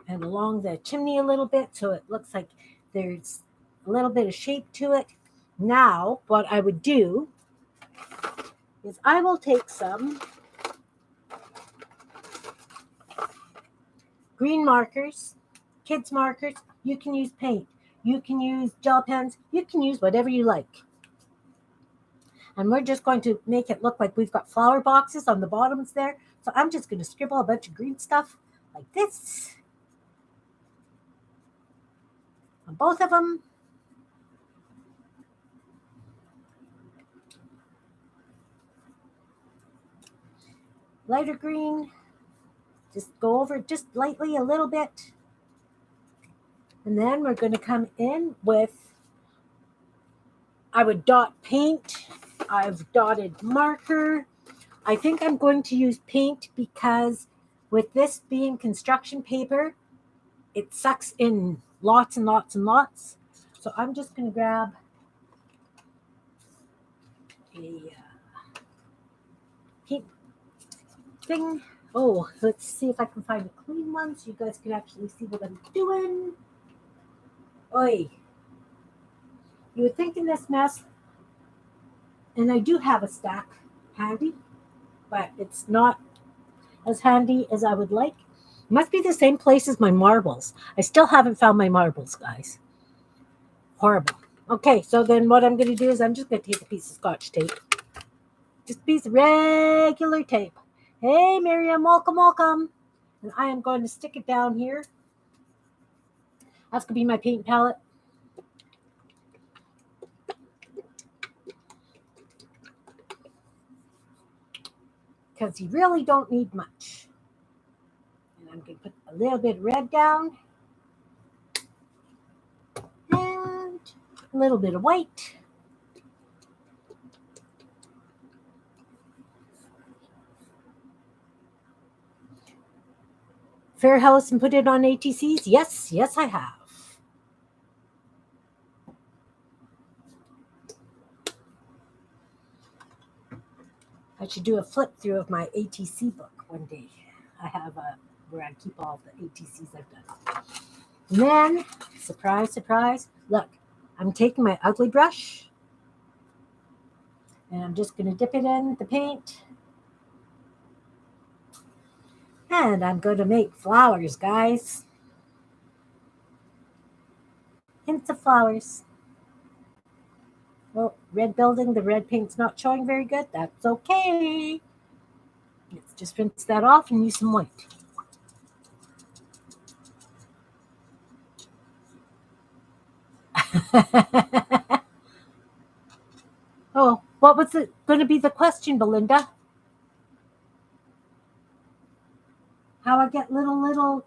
And along the chimney a little bit so it looks like there's a little bit of shape to it. Now, what I would do is I will take some green markers, kids markers. You can use paint. You can use gel pens. You can use whatever you like. And we're just going to make it look like we've got flower boxes on the bottoms there. So I'm just going to scribble a bunch of green stuff like this on both of them. Lighter green. Just go over it just lightly a little bit. And then we're going to come in with, I would dot paint. I've dotted marker. I think I'm going to use paint because with this being construction paper, it sucks in lots and lots and lots. So I'm just going to grab a paint thing. Oh, let's see if I can find a clean one so you guys can actually see what I'm doing. Oi. You would think in this mess, and I do have a stack handy, but it's not as handy as I would like. Must be the same place as my marbles. I still haven't found my marbles, guys. Horrible. Okay, so then what I'm going to do is I'm just going to take a piece of Scotch tape. Just a piece of regular tape. Hey, Miriam, welcome, welcome. And I am going to stick it down here. That's going to be my paint palette. Because you really don't need much. And I'm going to put a little bit of red down. And a little bit of white. Fair House and put it on ATCs? Yes, yes, I have. I should do a flip through of my ATC book one day. I have where I keep all the ATCs I've done. And then, surprise, surprise, look, I'm taking my ugly brush and I'm just going to dip it in the paint. And I'm going to make flowers, guys. Hints of flowers. Oh, red building, the red paint's not showing very good. That's okay. Let's just rinse that off and use some white. Oh, what was it going to be the question, Belinda? How I get little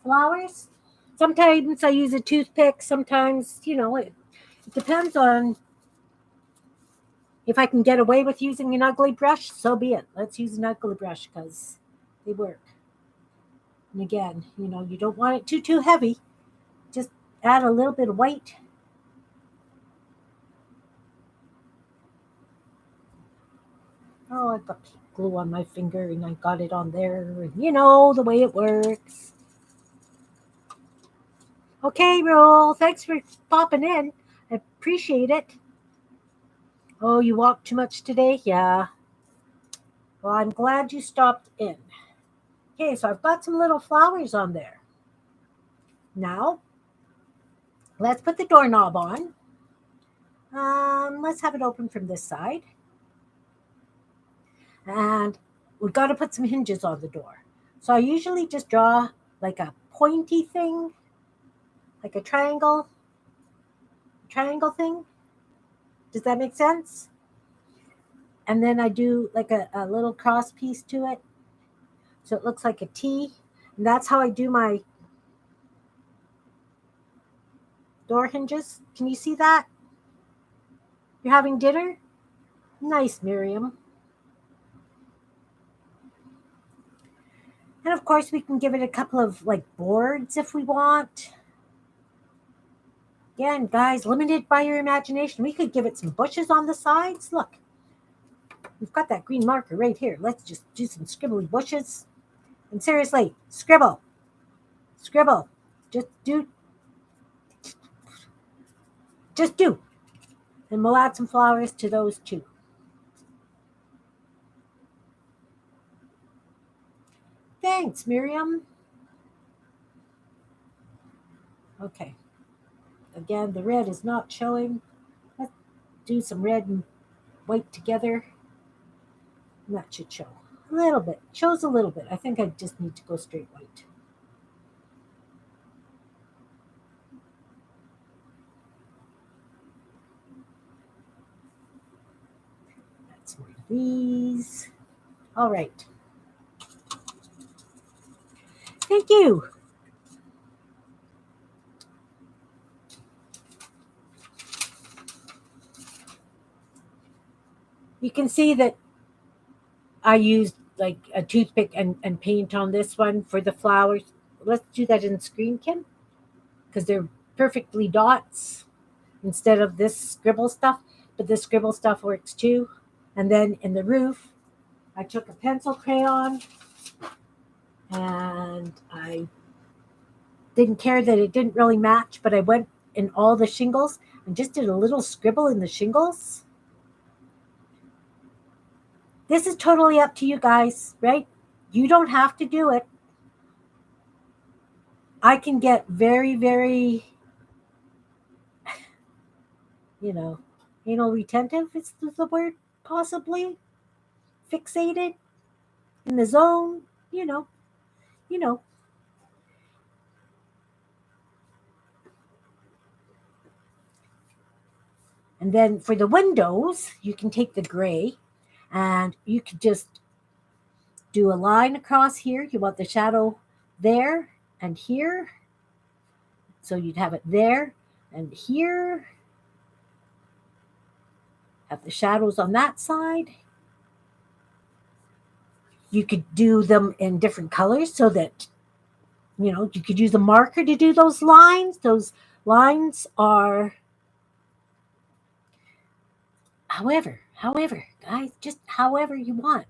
flowers? Sometimes I use a toothpick. Sometimes, it depends on if I can get away with using an ugly brush, so be it. Let's use an ugly brush because they work. And again, you don't want it too heavy. Just add a little bit of white. Oh, I've got glue on my finger and I got it on there. And the way it works. Okay, Rule. Thanks for popping in. I appreciate it. Oh, you walked too much today? Yeah. Well, I'm glad you stopped in. Okay, so I've got some little flowers on there. Now, let's put the doorknob on. Let's have it open from this side. And we've got to put some hinges on the door. So I usually just draw like a pointy thing, like a triangle thing. Does that make sense? And then I do like a little cross piece to it. So it looks like a T. And that's how I do my door hinges. Can you see that? You're having dinner? Nice, Miriam. And of course, we can give it a couple of like boards if we want. Again, guys, limited by your imagination. We could give it some bushes on the sides. Look, we've got that green marker right here. Let's just do some scribbly bushes. And seriously, scribble. Scribble. Just do. And we'll add some flowers to those too. Thanks, Miriam. Okay. Again, the red is not showing. Let's do some red and white together. And that should show a little bit. Shows a little bit. I think I just need to go straight white. That's one of these. All right. Thank you. You can see that I used like a toothpick and paint on this one for the flowers. Let's do that in screen, Kim, because they're perfectly dots instead of this scribble stuff. But this scribble stuff works too. And then in the roof, I took a pencil crayon and I didn't care that it didn't really match, but I went in all the shingles and just did a little scribble in the shingles. This is totally up to you guys, right? You don't have to do it. I can get very, very, anal retentive is the word, possibly fixated in the zone, you know, you know. And then for the windows, you can take the gray and you could just do a line across here. You want the shadow there and here. So you'd have it there and here. Have the shadows on that side. You could do them in different colors so that, you could use a marker to do those lines. Those lines are, however, guys, just however you want.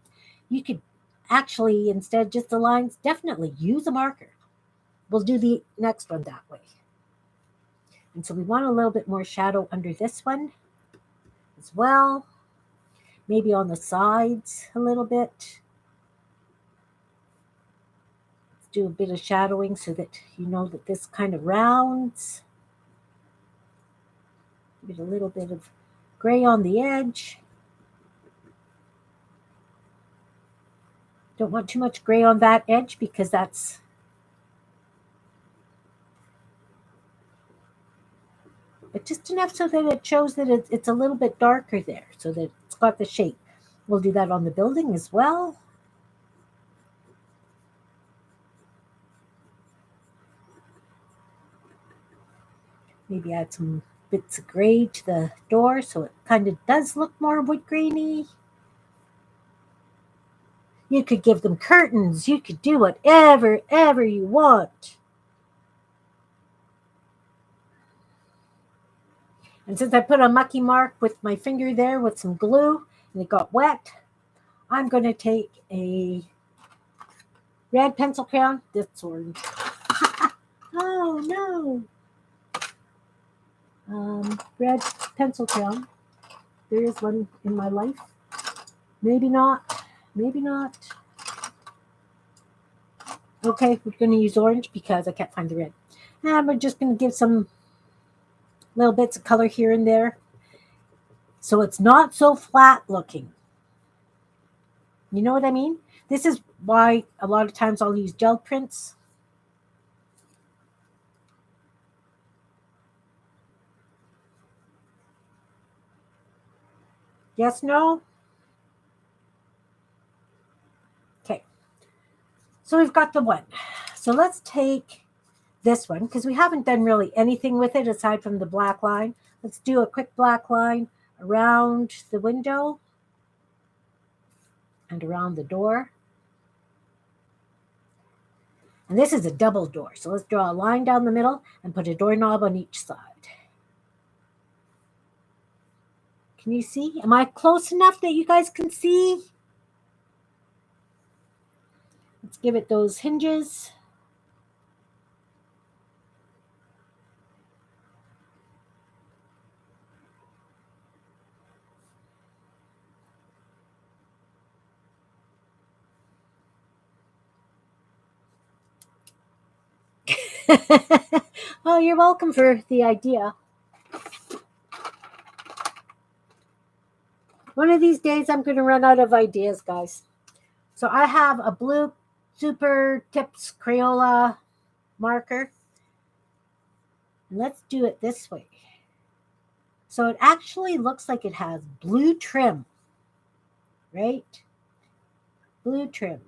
You could actually, instead just the lines, definitely use a marker. We'll do the next one that way. And so we want a little bit more shadow under this one as well. Maybe on the sides a little bit. Let's do a bit of shadowing so that you know that this kind of rounds. Give it a little bit of gray on the edge. Don't want too much gray on that edge because that's, but just enough so that it shows that it's a little bit darker there, so that it's got the shape. We'll do that on the building as well. Maybe add some bits of gray to the door so it kind of does look more wood grainy. You could give them curtains. You could do whatever ever you want. And since I put a mucky mark with my finger there with some glue and it got wet, I'm going to take a red pencil crayon. This orange. Oh no. Red pencil crayon. There is one in my life. Maybe not. Maybe not. Okay, we're going to use orange because I can't find the red. And we're just going to give some little bits of color here and there so it's not so flat looking. You know what I mean? This is why a lot of times I'll use gel prints. Yes, no? Okay. So we've got the one. So let's take this one because we haven't done really anything with it aside from the black line. Let's do a quick black line around the window and around the door. And this is a double door. So let's draw a line down the middle and put a doorknob on each side. Can you see? Am I close enough that you guys can see? Let's give it those hinges. Oh, you're welcome for the idea. One of these days, I'm going to run out of ideas, guys. So I have a blue Super Tips Crayola marker. And let's do it this way. So it actually looks like it has blue trim, right? Blue trim.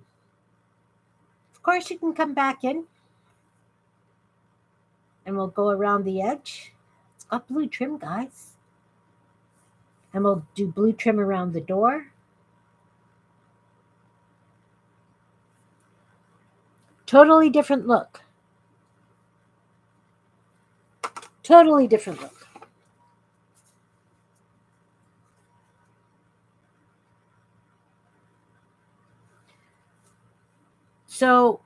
Of course, you can come back in and we'll go around the edge. It's got blue trim, guys. And we'll do blue trim around the door. Totally different look. Totally different look. So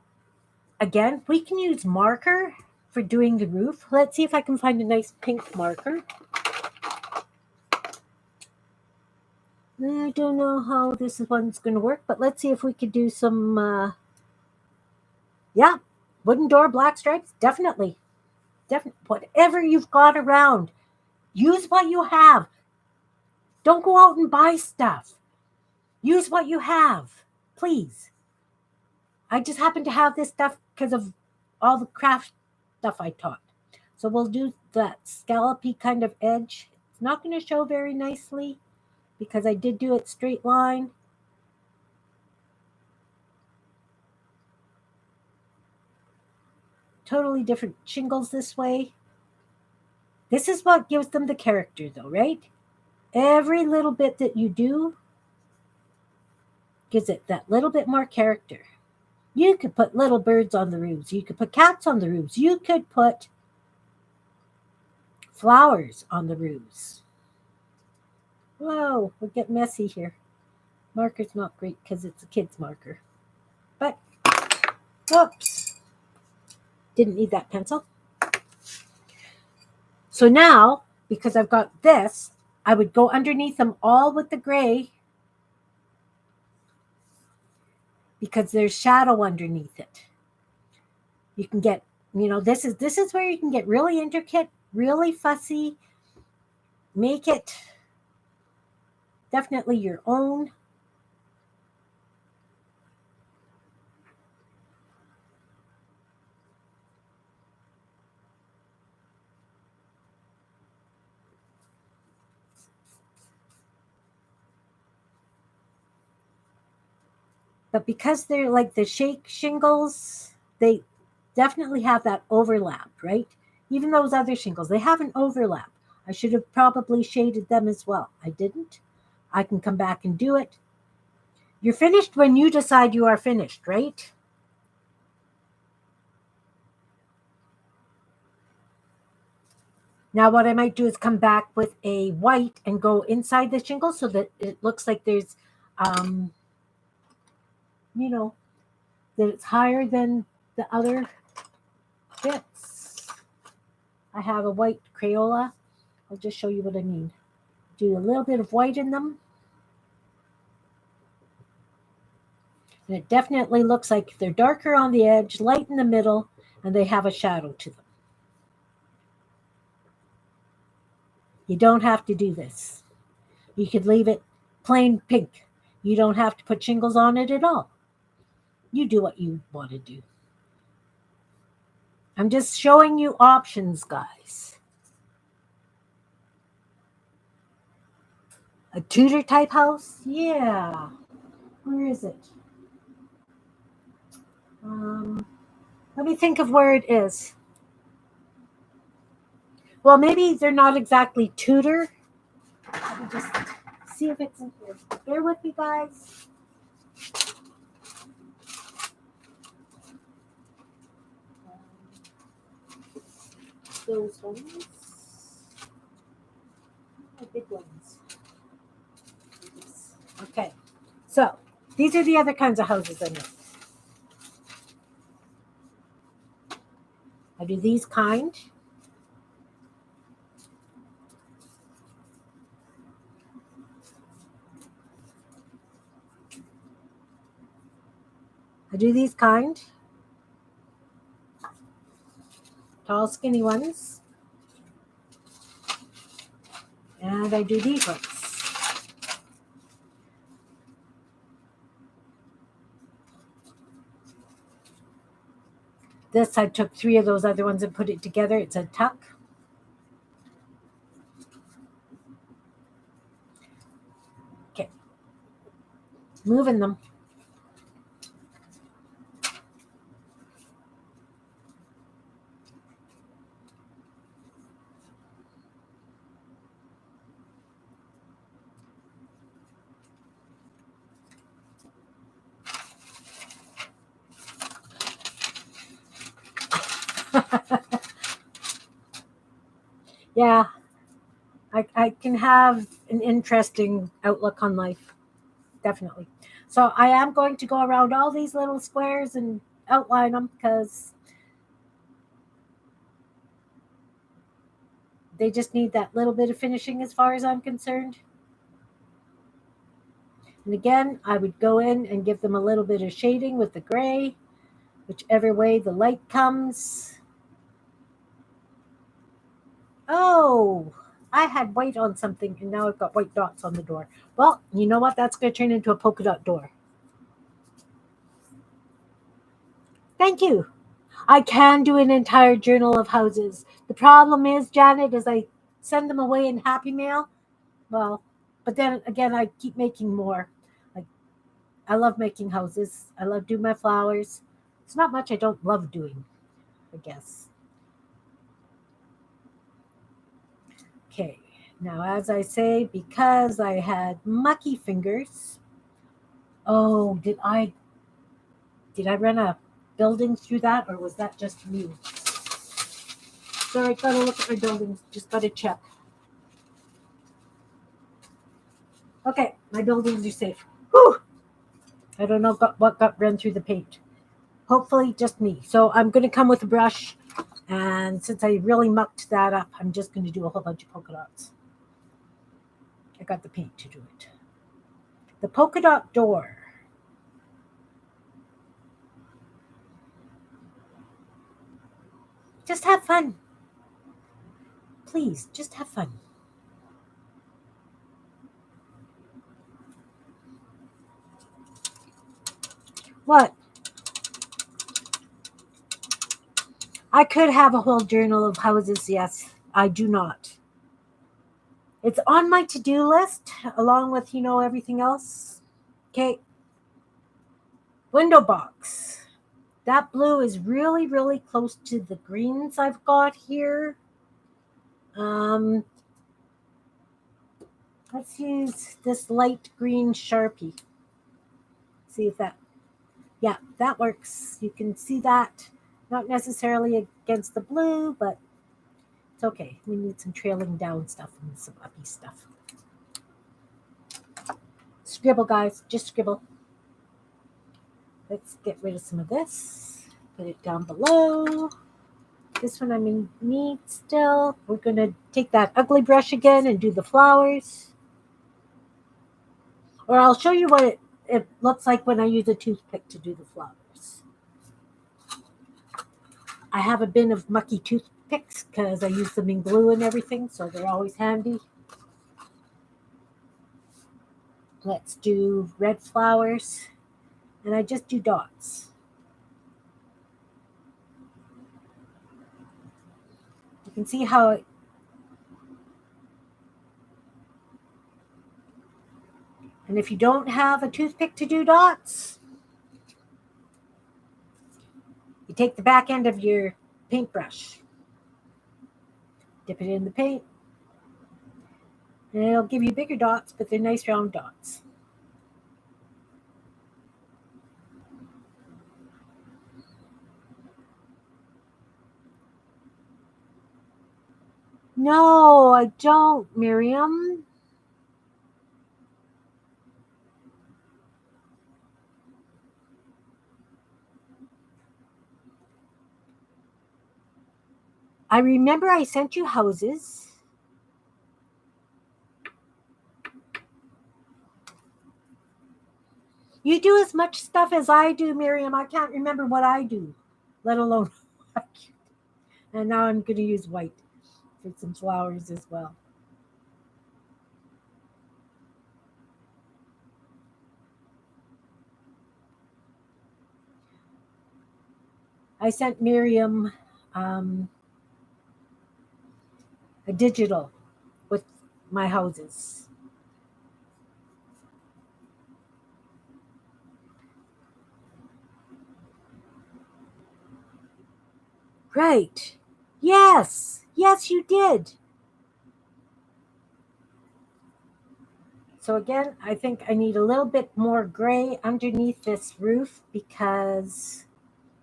again, we can use marker for doing the roof. Let's see if I can find a nice pink marker. I don't know how this one's going to work, but let's see if we could do some, yeah, Wooden door, black stripes, definitely. Whatever you've got around, use what you have. Don't go out and buy stuff. Use what you have, please. I just happen to have this stuff because of all the craft stuff I taught. So we'll do that scallopy kind of edge. It's not going to show very nicely because I did do it straight line. Totally different shingles this way. This is what gives them the character though, right? Every little bit that you do gives it that little bit more character. You could put little birds on the roofs. You could put cats on the roofs. You could put flowers on the roofs. Whoa, we're getting messy here. Marker's not great because it's a kid's marker. But, whoops. Didn't need that pencil. So now, because I've got this, I would go underneath them all with the gray because there's shadow underneath it. You can get, this is where you can get really intricate, really fussy, make it definitely your own. But because they're like the shake shingles, they definitely have that overlap, right? Even those other shingles, they have an overlap. I should have probably shaded them as well. I didn't. I can come back and do it. You're finished when you decide you are finished, right? Now what I might do is come back with a white and go inside the shingle so that it looks like there's, that it's higher than the other bits. I have a white Crayola. I'll just show you what I mean. Do a little bit of white in them. And it definitely looks like they're darker on the edge, light in the middle, and they have a shadow to them. You don't have to do this. You could leave it plain pink. You don't have to put shingles on it at all. You do what you want to do. I'm just showing you options, guys. A Tudor type house? Yeah. Where is it? Let me think of where it is. Well, maybe they're not exactly Tudor. Let me just see if it's in here. Bear with me, guys. Those ones. The big ones. Okay. So, these are the other kinds of houses I make. I do these kind. I do these kind. Tall, skinny ones. And I do these ones. This, I took 3 of those other ones and put it together. It's a tuck. Okay. Moving them. Yeah, I can have an interesting outlook on life, definitely. So I am going to go around all these little squares and outline them because they just need that little bit of finishing as far as I'm concerned. And again, I would go in and give them a little bit of shading with the gray. whichever way the light comes. Oh, I had white on something and now I've got white dots on the door. Well, you know what? That's going to turn into a polka dot door. Thank you. I can do an entire journal of houses. The problem is, Janet, is I send them away in Happy Mail. Well, but then again, I keep making more. Like, I love making houses. I love doing my flowers. It's not much I don't love doing, I guess. Okay. Now, as I say, because I had mucky fingers. Oh, did I run a building through that, or was that just me? So I gotta look at my buildings. Just gotta check. Okay, my buildings are safe. Whew! I don't know what got run through the paint. Hopefully, just me. So I'm gonna come with a brush, and since I really mucked that up, I'm just gonna do a whole bunch of polka dots. I got the paint to do it. The polka dot door. Just have fun. Please, just have fun. What? I could have a whole journal of houses, yes. I do not. It's on my to-do list, along with, everything else. Okay. Window box. That blue is really, really close to the greens I've got here. Let's use this light green Sharpie. See if yeah, that works. You can see that. Not necessarily against the blue, but it's okay. We need some trailing down stuff and some uppy stuff. Scribble, guys. Just scribble. Let's get rid of some of this. Put it down below. This one I'm in need still. We're going to take that ugly brush again and do the flowers. Or I'll show you what it looks like when I use a toothpick to do the flowers. I have a bin of mucky toothpicks because I use them in glue and everything, so they're always handy. Let's do red flowers. And I just do dots. You can see how and if you don't have a toothpick to do dots, you take the back end of your paintbrush, dip it in the paint, and it'll give you bigger dots, but they're nice round dots. No, I don't, Miriam. I remember I sent you houses. You do as much stuff as I do, Miriam. I can't remember what I do, let alone. And now I'm going to use white for some flowers as well. I sent Miriam a digital with my houses. Right. Yes. Yes, you did. So again, I think I need a little bit more gray underneath this roof because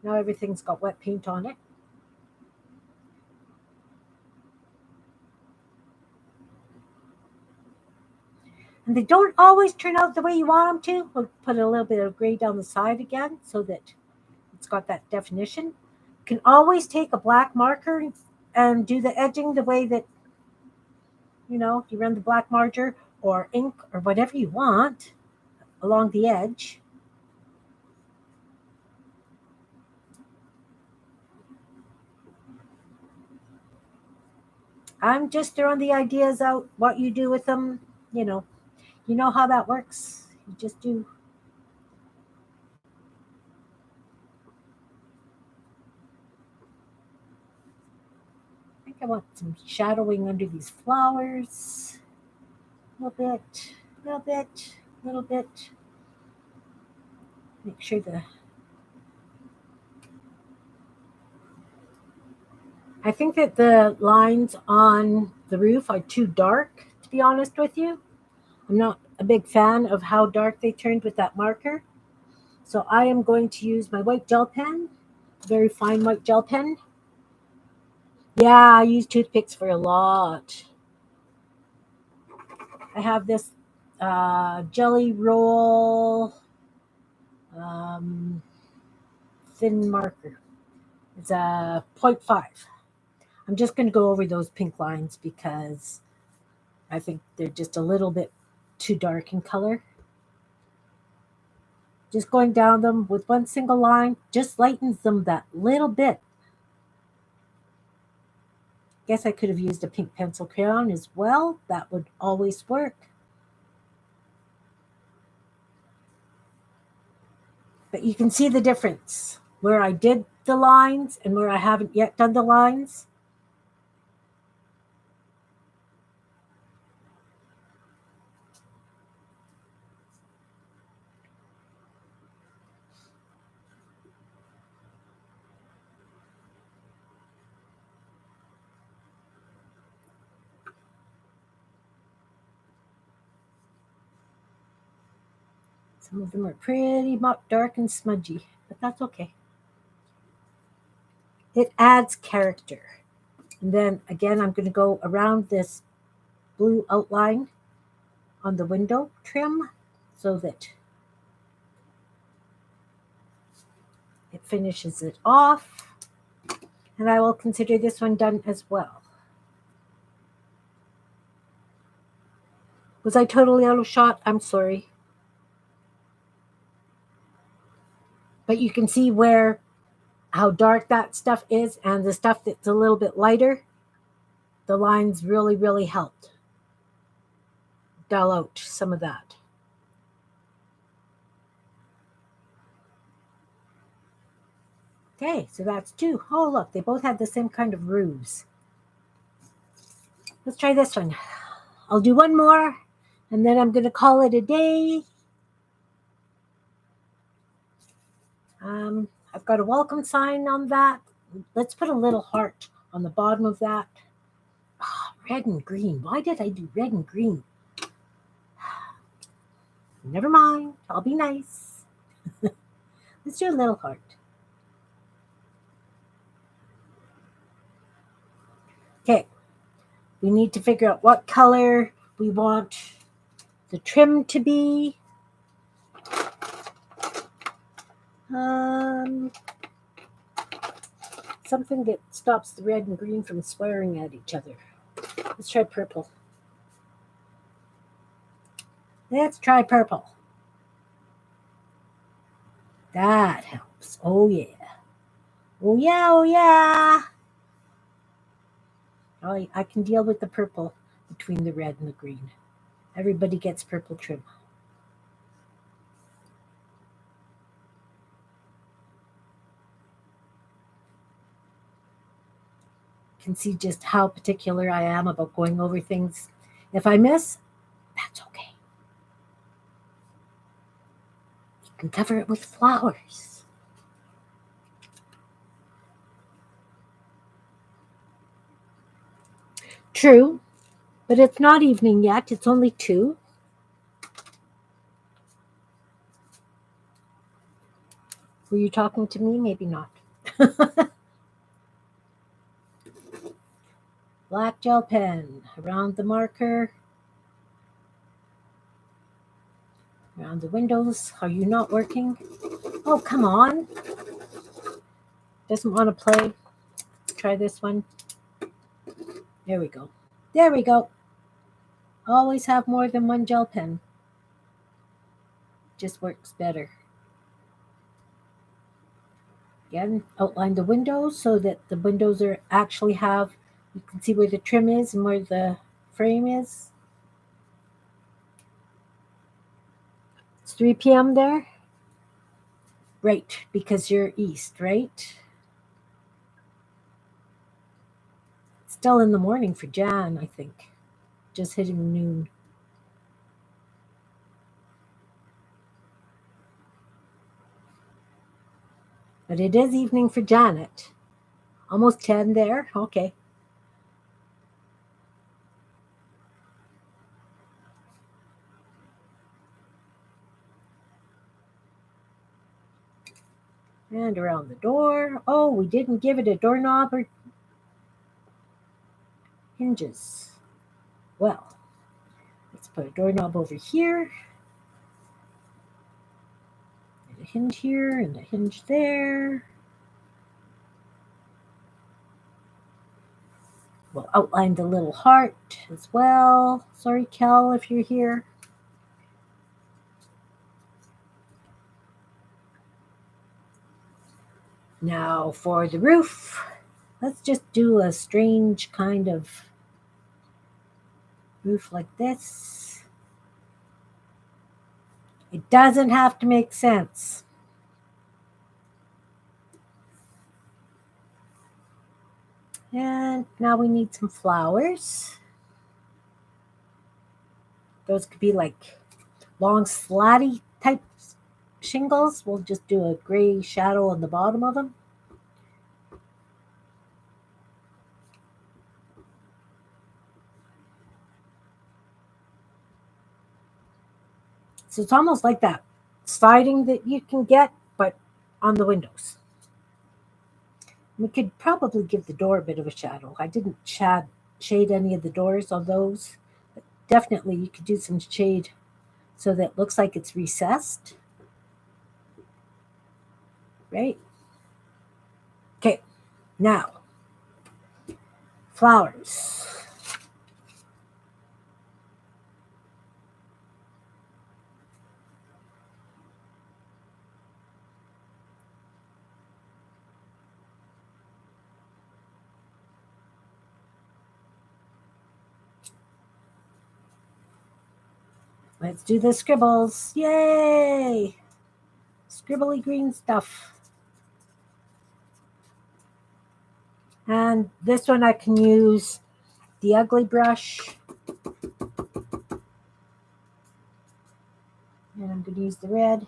now everything's got wet paint on it. And they don't always turn out the way you want them to. We'll put a little bit of gray down the side again so that it's got that definition. You can always take a black marker and do the edging the way that, you run the black marker or ink or whatever you want along the edge. I'm just throwing the ideas out. What you do with them, you know how that works. You just do. I think I want some shadowing under these flowers. A little bit, a little bit, a little bit. Make sure I think that the lines on the roof are too dark, to be honest with you. I'm not a big fan of how dark they turned with that marker. So I am going to use my white gel pen, very fine white gel pen. Yeah, I use toothpicks for a lot. I have this jelly roll um, thin marker. It's a 0.5. I'm just going to go over those pink lines because I think they're just a little bit too dark in color. Just going down them with one single line just lightens them that little bit. Guess I could have used a pink pencil crayon as well. That would always work. But you can see the difference where I did the lines and where I haven't yet done the lines. Some of them are pretty dark and smudgy, but that's okay. It adds character. And then again, I'm going to go around this blue outline on the window trim so that it finishes it off. And I will consider this one done as well. Was I totally out of shot? I'm sorry. But you can see how dark that stuff is, and the stuff that's a little bit lighter, the lines really, really helped dull out some of that. Okay, so that's two. Oh, look, they both had the same kind of roofs. Let's try this one. I'll do one more, and then I'm going to call it a day. I've got a welcome sign on that. Let's put a little heart on the bottom of that. Oh, red and green. Why did I do red and green? Never mind. I'll be nice. Let's do a little heart. Okay. We need to figure out what color we want the trim to be. Something that stops the red and green from swearing at each other. Let's try purple. Let's try purple. That helps. Oh, yeah. Oh, yeah, oh, yeah. I can deal with the purple between the red and the green. Everybody gets purple trim. You can see just how particular I am about going over things. If I miss, that's okay. You can cover it with flowers. True, but it's not evening yet. It's only 2. Were you talking to me? Maybe not. Black gel pen around the marker. Around the windows. Are you not working? Oh, come on. Doesn't want to play. Try this one. There we go. There we go. Always have more than one gel pen. Just works better. Again, outline the windows so that the windows actually have You can see where the trim is and where the frame is. It's 3 p.m. there. Right, because you're east, right? It's still in the morning for Jan, I think. Just hitting noon. But it is evening for Janet. Almost 10 there. Okay. And around the door. Oh, we didn't give it a doorknob or hinges. Well, let's put a doorknob over here. And a hinge here and a hinge there. We'll outline the little heart as well. Sorry, Kel, if you're here. Now for the roof, let's just do a strange kind of roof like this. It doesn't have to make sense. And now we need some flowers. Those could be like long slatty type shingles. We'll just do a gray shadow on the bottom of them. So it's almost like that siding that you can get, but on the windows. We could probably give the door a bit of a shadow. I didn't shade any of the doors on those. But definitely you could do some shade so that it looks like it's recessed. Right? Okay, now, flowers. Let's do the scribbles. Yay! Scribbly green stuff. And this one I can use the ugly brush. And I'm going to use the red.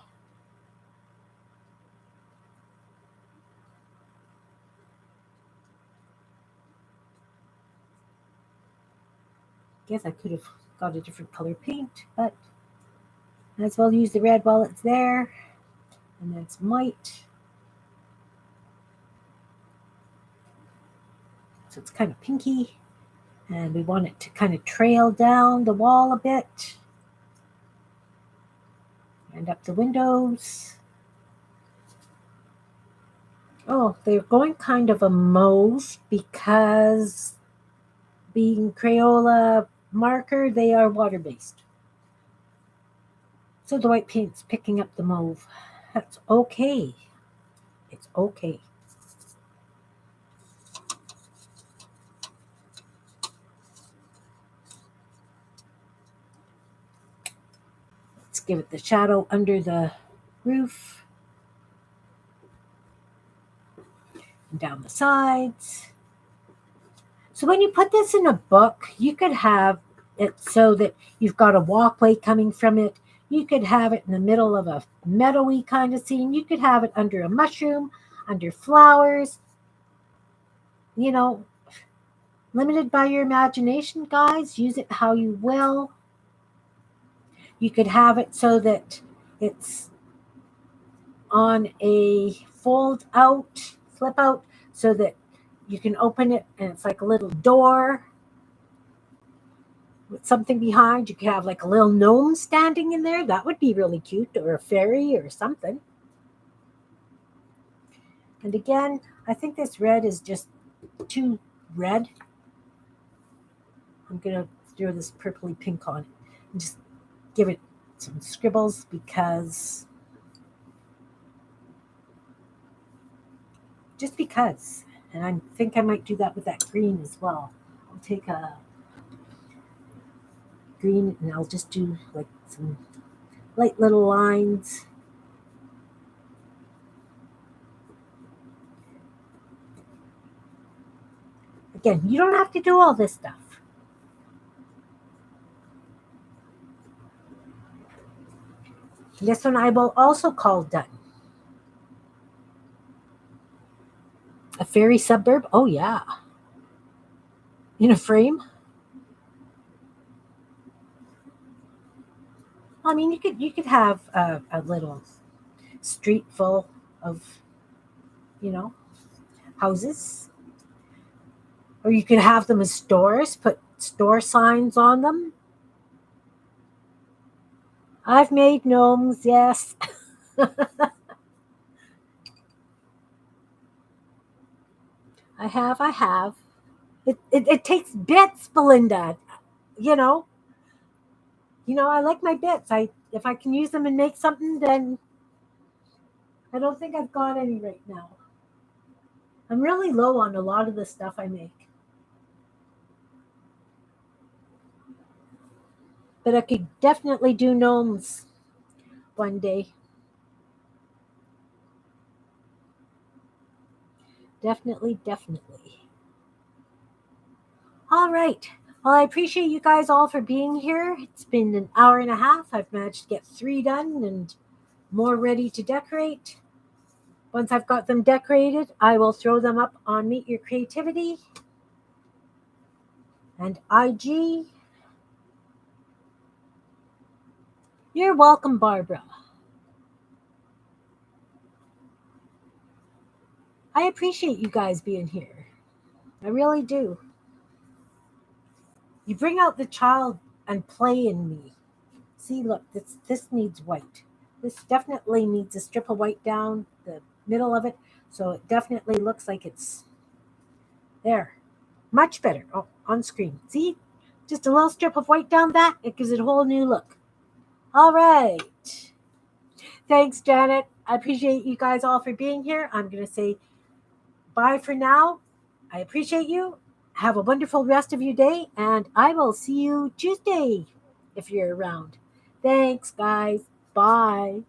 Guess I could have got a different color paint, but might as well use the red while it's there. And then some white. So it's kind of pinky. And we want it to kind of trail down the wall a bit. And up the windows. Oh, they're going kind of a mauve because being Crayola marker, they are water-based. So the white paint's picking up the mauve. That's okay. It's okay. Let's give it the shadow under the roof. And down the sides. So when you put this in a book, you could have it so that you've got a walkway coming from it. You could have it in the middle of a meadowy kind of scene. You could have it under a mushroom, under flowers. You know, limited by your imagination, guys. Use it how you will. You could have it so that it's on a fold out, flip out, so that you can open it and it's like a little door with something behind. You could have like a little gnome standing in there. That would be really cute, or a fairy or something. And again, I think this red is just too red. I'm going to throw this purpley pink on it and just give it some scribbles because just because. And I think I might do that with that green as well. take a green and I'll just do like some light little lines. Again, you don't have to do all this stuff. This one I will also call done. A fairy suburb? Oh yeah. In a frame? I mean, you could have a little street full of, you know, houses, or you could have them as stores. Put store signs on them. I've made gnomes, yes. I have. I have. It takes bits, Belinda. You know. I like my bits. I If I can use them and make something, then I don't think I've got any right now. I'm really low on a lot of the stuff I make. But I could definitely do gnomes one day. Definitely, definitely. All right. Well, I appreciate you guys all for being here. It's been an hour and a half. I've managed to get 3 done and more ready to decorate. Once I've got them decorated, I will throw them up on Meet Your Creativity and IG. You're welcome, Barbara. I appreciate you guys being here. I really do. You bring out the child and play in me. See, look, this needs white. This definitely needs a strip of white down the middle of it, so it definitely looks like it's there. Much better. Oh, on screen. See? Just a little strip of white down that, it gives it a whole new look. All right. Thanks, Janet. I appreciate you guys all for being here. I'm going to say bye for now. I appreciate you. Have a wonderful rest of your day, and I will see you Tuesday if you're around. Thanks, guys. Bye.